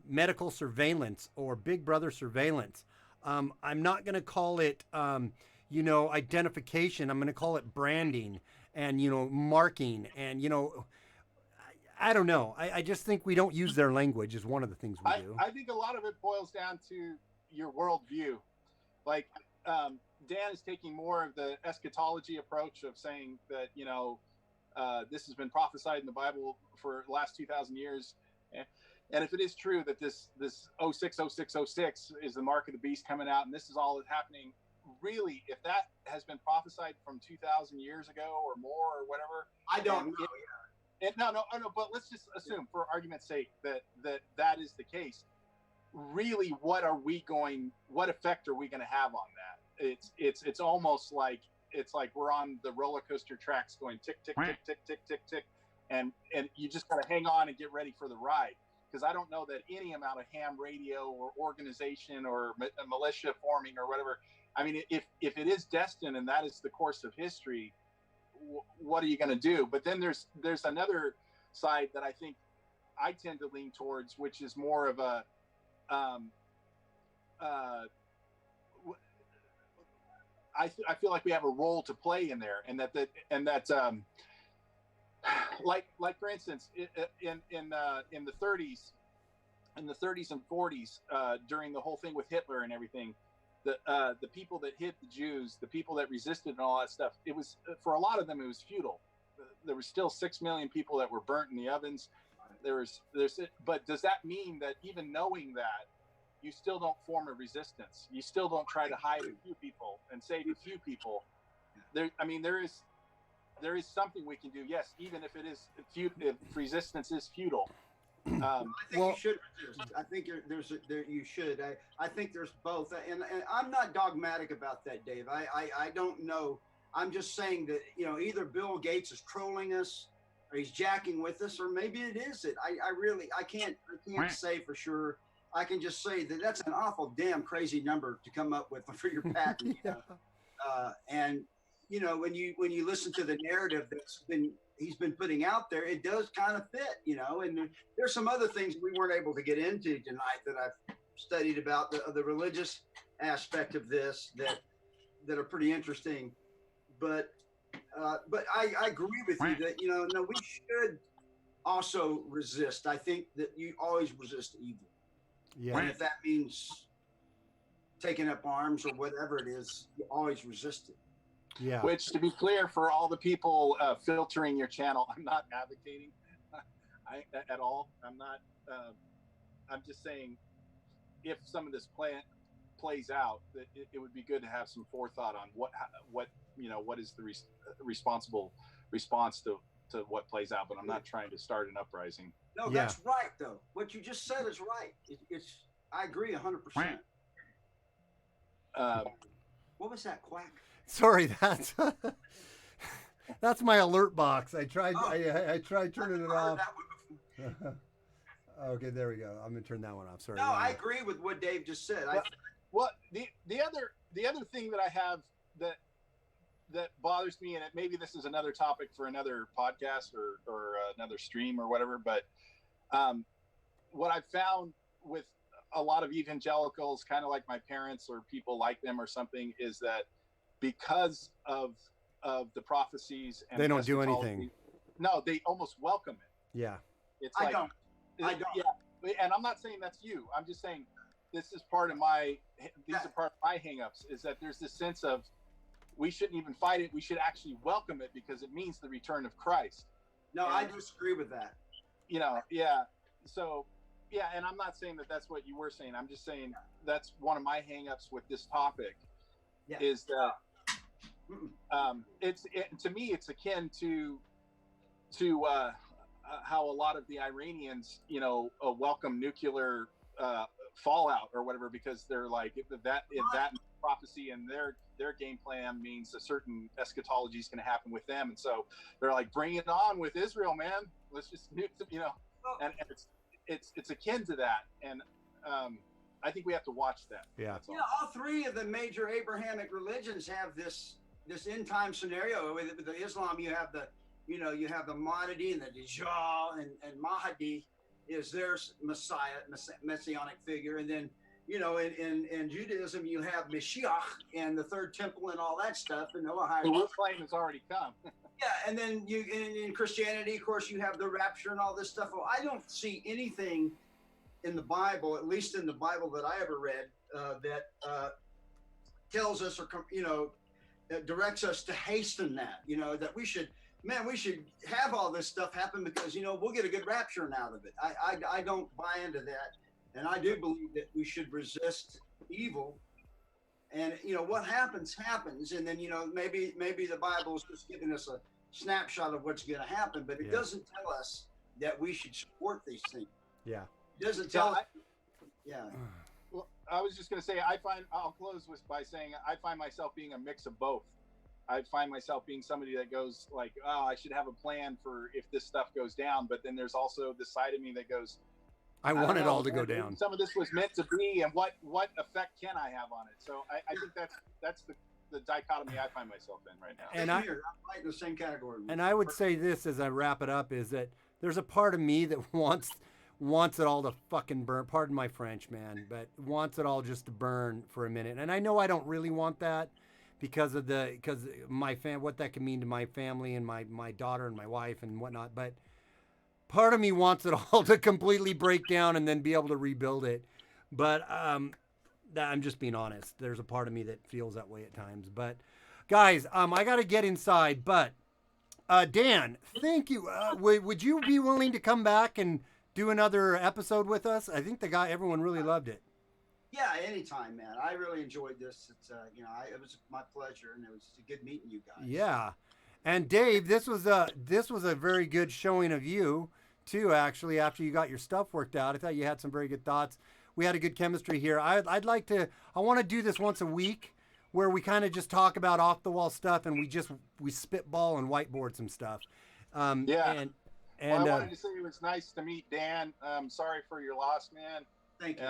medical surveillance or Big Brother surveillance. I'm not going to call it, identification. I'm going to call it branding and, marking and, I don't know. I just think we don't use their language is one of the things we do. I think a lot of it boils down to your worldview. Like, Dan is taking more of the eschatology approach of saying that, this has been prophesied in the Bible for the last 2,000 years. And if it is true that this 060606 is the mark of the beast coming out, and this is all that's happening, really, if that has been prophesied from 2,000 years ago or more or whatever, I don't know. No, but let's just assume, for argument's sake, that is the case. Really, what effect are we going to have on that? It's almost like we're on the roller coaster tracks going tick tick tick tick tick tick tick, and you just got to hang on and get ready for the ride, because I don't know that any amount of ham radio or organization or militia forming or whatever. I mean, if it is destined and that is the course of history, what are you going to do? But then there's another side that I think I tend to lean towards, which is more of a I feel like we have a role to play in there, and that like for instance, in the 30s, and 40s, during the whole thing with Hitler and everything, the people that hit the Jews, the people that resisted and all that stuff, it was, for a lot of them, it was futile. There was still 6 million people that were burnt in the ovens. But does that mean that even knowing that, you still don't form a resistance? You still don't try to hide a few people and save a few people? There is something we can do. Yes, even if if resistance is futile. I think you should resist. I think you should. I think there's both, and I'm not dogmatic about that, Dave. I don't know. I'm just saying that, either Bill Gates is trolling us, or he's jacking with us, or maybe it isn't. I can't say for sure. I can just say that that's an awful damn crazy number to come up with for your patent. And when you listen to the narrative he's been putting out there, it does kind of fit, and there's some other things we weren't able to get into tonight that I've studied about the religious aspect of this that are pretty interesting. But I agree with you that, no, we should also resist. I think that you always resist evil. Yeah. And if that means taking up arms or whatever it is, you always resist it. Yeah. Which, to be clear, for all the people filtering your channel, I'm not advocating at all. I'm not. I'm just saying, if some of this plays out, that it would be good to have some forethought on what is the responsible response to what plays out. But I'm not trying to start an uprising. No, that's right, though. What you just said is right. I agree 100%. What was that, quack? Sorry, that's my alert box. I tried turning it off. Okay, there we go. I'm gonna turn that one off. Sorry. No, I agree with what Dave just said. Well, the other thing that I have that bothers me, and maybe this is another topic for another podcast or another stream or whatever, but what I've found with a lot of evangelicals, kind of like my parents or people like them or something, is that because of the prophecies and they don't do anything. No, they almost welcome it. Yeah. It's I like, don't. Yeah. And I'm not saying that's you. I'm just saying this is part of these are part of my hangups, is that there's this sense of we shouldn't even fight it. We should actually welcome it because it means the return of Christ. No, I disagree with that. Yeah. So, yeah, and I'm not saying that that's what you were saying. I'm just saying that's one of my hangups with this topic. Yeah. Is that to me it's akin to how a lot of the Iranians welcome nuclear fallout or whatever, because they're like that prophecy and their game plan means a certain eschatology is going to happen with them, and so they're like, bring it on with Israel, man. Let's just nuke them, and it's akin to that, and I think we have to watch that. Yeah. All three of the major Abrahamic religions have this end time scenario. With the Islam, you have the Mahdi and the Dajjal, and Mahdi is their messianic figure, and then in Judaism you have Mashiach and the third temple and all that stuff, and the claim has already come. Yeah, and then in Christianity, of course, you have the rapture and all this stuff. Well, I don't see anything in the Bible, at least in the Bible that I ever read, that tells us or that directs us to hasten that. That we should have all this stuff happen because we'll get a good rapture out of it. I don't buy into that, and I do believe that we should resist evil. And what happens, and then maybe the Bible is just giving us a snapshot of what's going to happen, but it doesn't tell us that we should support these things. Yeah, it doesn't tell us. Yeah. Well, I was just going to say, I'll close by saying I find myself being a mix of both. I find myself being somebody that goes like, oh, I should have a plan for if this stuff goes down, but then there's also the side of me that goes, I want it all to go down. Some of this was meant to be, and what effect can I have on it? So I think that's the dichotomy I find myself in right now. And I'm right in the same category. And I would say this as I wrap it up, is that there's a part of me that wants it all to fucking burn. Pardon my French, man, but wants it all just to burn for a minute. And I know I don't really want that, because what that can mean to my family and my daughter and my wife and whatnot. But part of me wants it all to completely break down and then be able to rebuild it. But I'm just being honest. There's a part of me that feels that way at times. But guys, I got to get inside. But Dan, thank you. Would you be willing to come back and do another episode with us? I think everyone really loved it. Yeah, anytime, man. I really enjoyed this. It's it was my pleasure, and it was good meeting you guys. Yeah, and Dave, this was a very good showing of you too. Actually, after you got your stuff worked out, I thought you had some very good thoughts. We had a good chemistry here. I want to do this once a week, where we kind of just talk about off the wall stuff and we spitball and whiteboard some stuff. Yeah. And I wanted to say it was nice to meet Dan. Sorry for your loss, man. Thank you.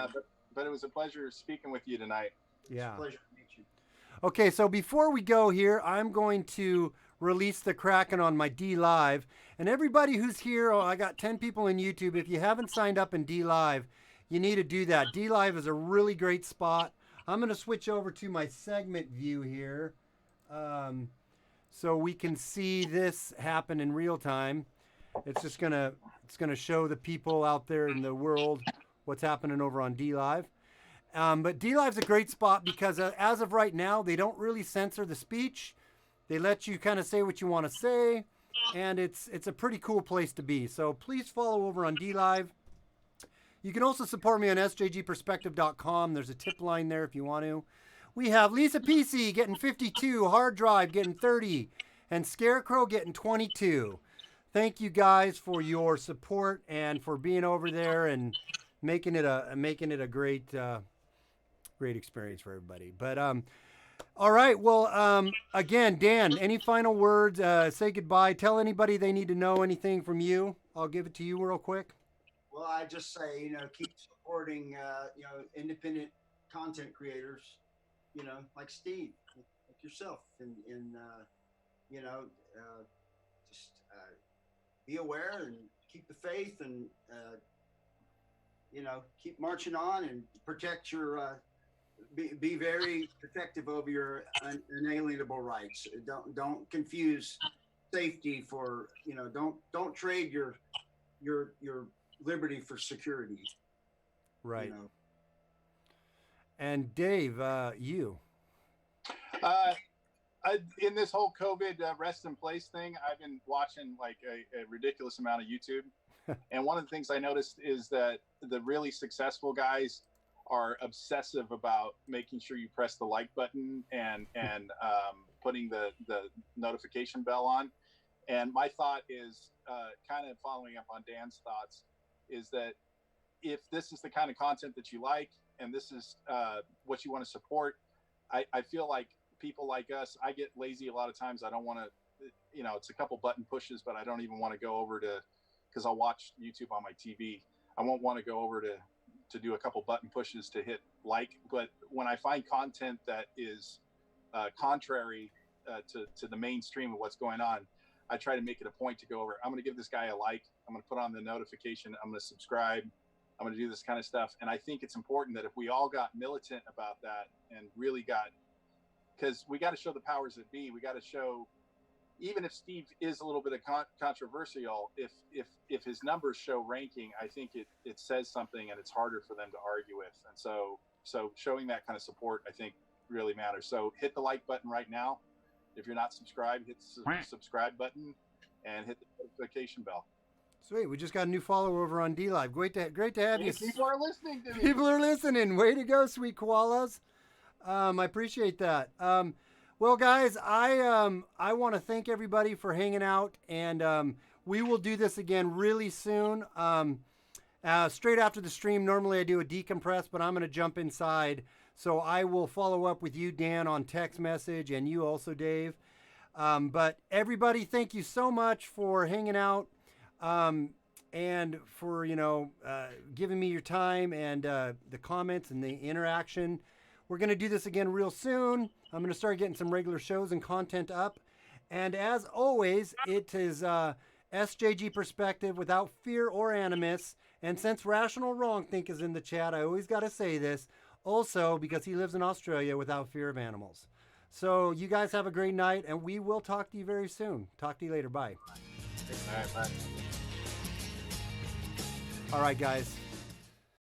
But it was a pleasure speaking with you tonight. Yeah. It's a pleasure to meet you. Okay, so before we go here, I'm going to release the Kraken on my D Live. And everybody who's here, I got 10 people in YouTube. If you haven't signed up in D Live, you need to do that. D Live is a really great spot. I'm going to switch over to my segment view here, so we can see this happen in real time. It's going to show the people out there in the world what's happening over on D Live. But D Live's a great spot because as of right now, they don't really censor the speech. They let you kind of say what you want to say, and it's a pretty cool place to be. So please follow over on D Live. You can also support me on sjgperspective.com. There's a tip line there if you want to. We have Lisa PC getting 52, Hard Drive getting 30, and Scarecrow getting 22. Thank you guys for your support and for being over there and making it a great experience for everybody. But all right, well, again, Dan, any final words? Say goodbye. Tell anybody they need to know anything from you. I'll give it to you real quick. Well, I just say, keep supporting, independent content creators, like Steve, like yourself, and just be aware and keep the faith and, keep marching on and protect your, be very protective of your unalienable rights. Don't confuse safety for, don't trade your liberty for security. Right. And Dave, you. In this whole COVID rest in place thing, I've been watching like a ridiculous amount of YouTube. And one of the things I noticed is that the really successful guys are obsessive about making sure you press the like button and putting the notification bell on. And my thought is kind of following up on Dan's thoughts, is that if this is the kind of content that you like and this is what you want to support, I feel like people like us, I get lazy a lot of times. I don't want to, it's a couple button pushes, but I don't even want to go over to, because I'll watch YouTube on my TV. I won't want to go over to do a couple button pushes to hit like. But when I find content that is contrary to the mainstream of what's going on, I try to make it a point to go over. I'm going to give this guy a like. I'm going to put on the notification. I'm going to subscribe. I'm going to do this kind of stuff. And I think it's important that if we all got militant about that and really got, because we got to show the powers that be. We got to show, even if Steve is a little bit of controversial, if his numbers show ranking, I think it says something and it's harder for them to argue with. And so showing that kind of support, I think, really matters. So hit the like button right now. If you're not subscribed, hit the subscribe button and hit the notification bell. Sweet. We just got a new follower over on D Live. Great to have you. People are listening to me. People are listening. Way to go, sweet koalas. I appreciate that. Well, guys, I want to thank everybody for hanging out, and we will do this again really soon. Straight after the stream, normally I do a decompress, but I'm going to jump inside. So I will follow up with you, Dan, on text message, and you also, Dave. But everybody, thank you so much for hanging out and for, giving me your time and the comments and the interaction. We're going to do this again real soon. I'm going to start getting some regular shows and content up. And as always, it is SJG Perspective without fear or animus. And since Rational Wrongthink is in the chat, I always got to say this. Also, because he lives in Australia, without fear of animals. So you guys have a great night, and we will talk to you very soon. Talk to you later. Bye. All right, bye. All right, guys.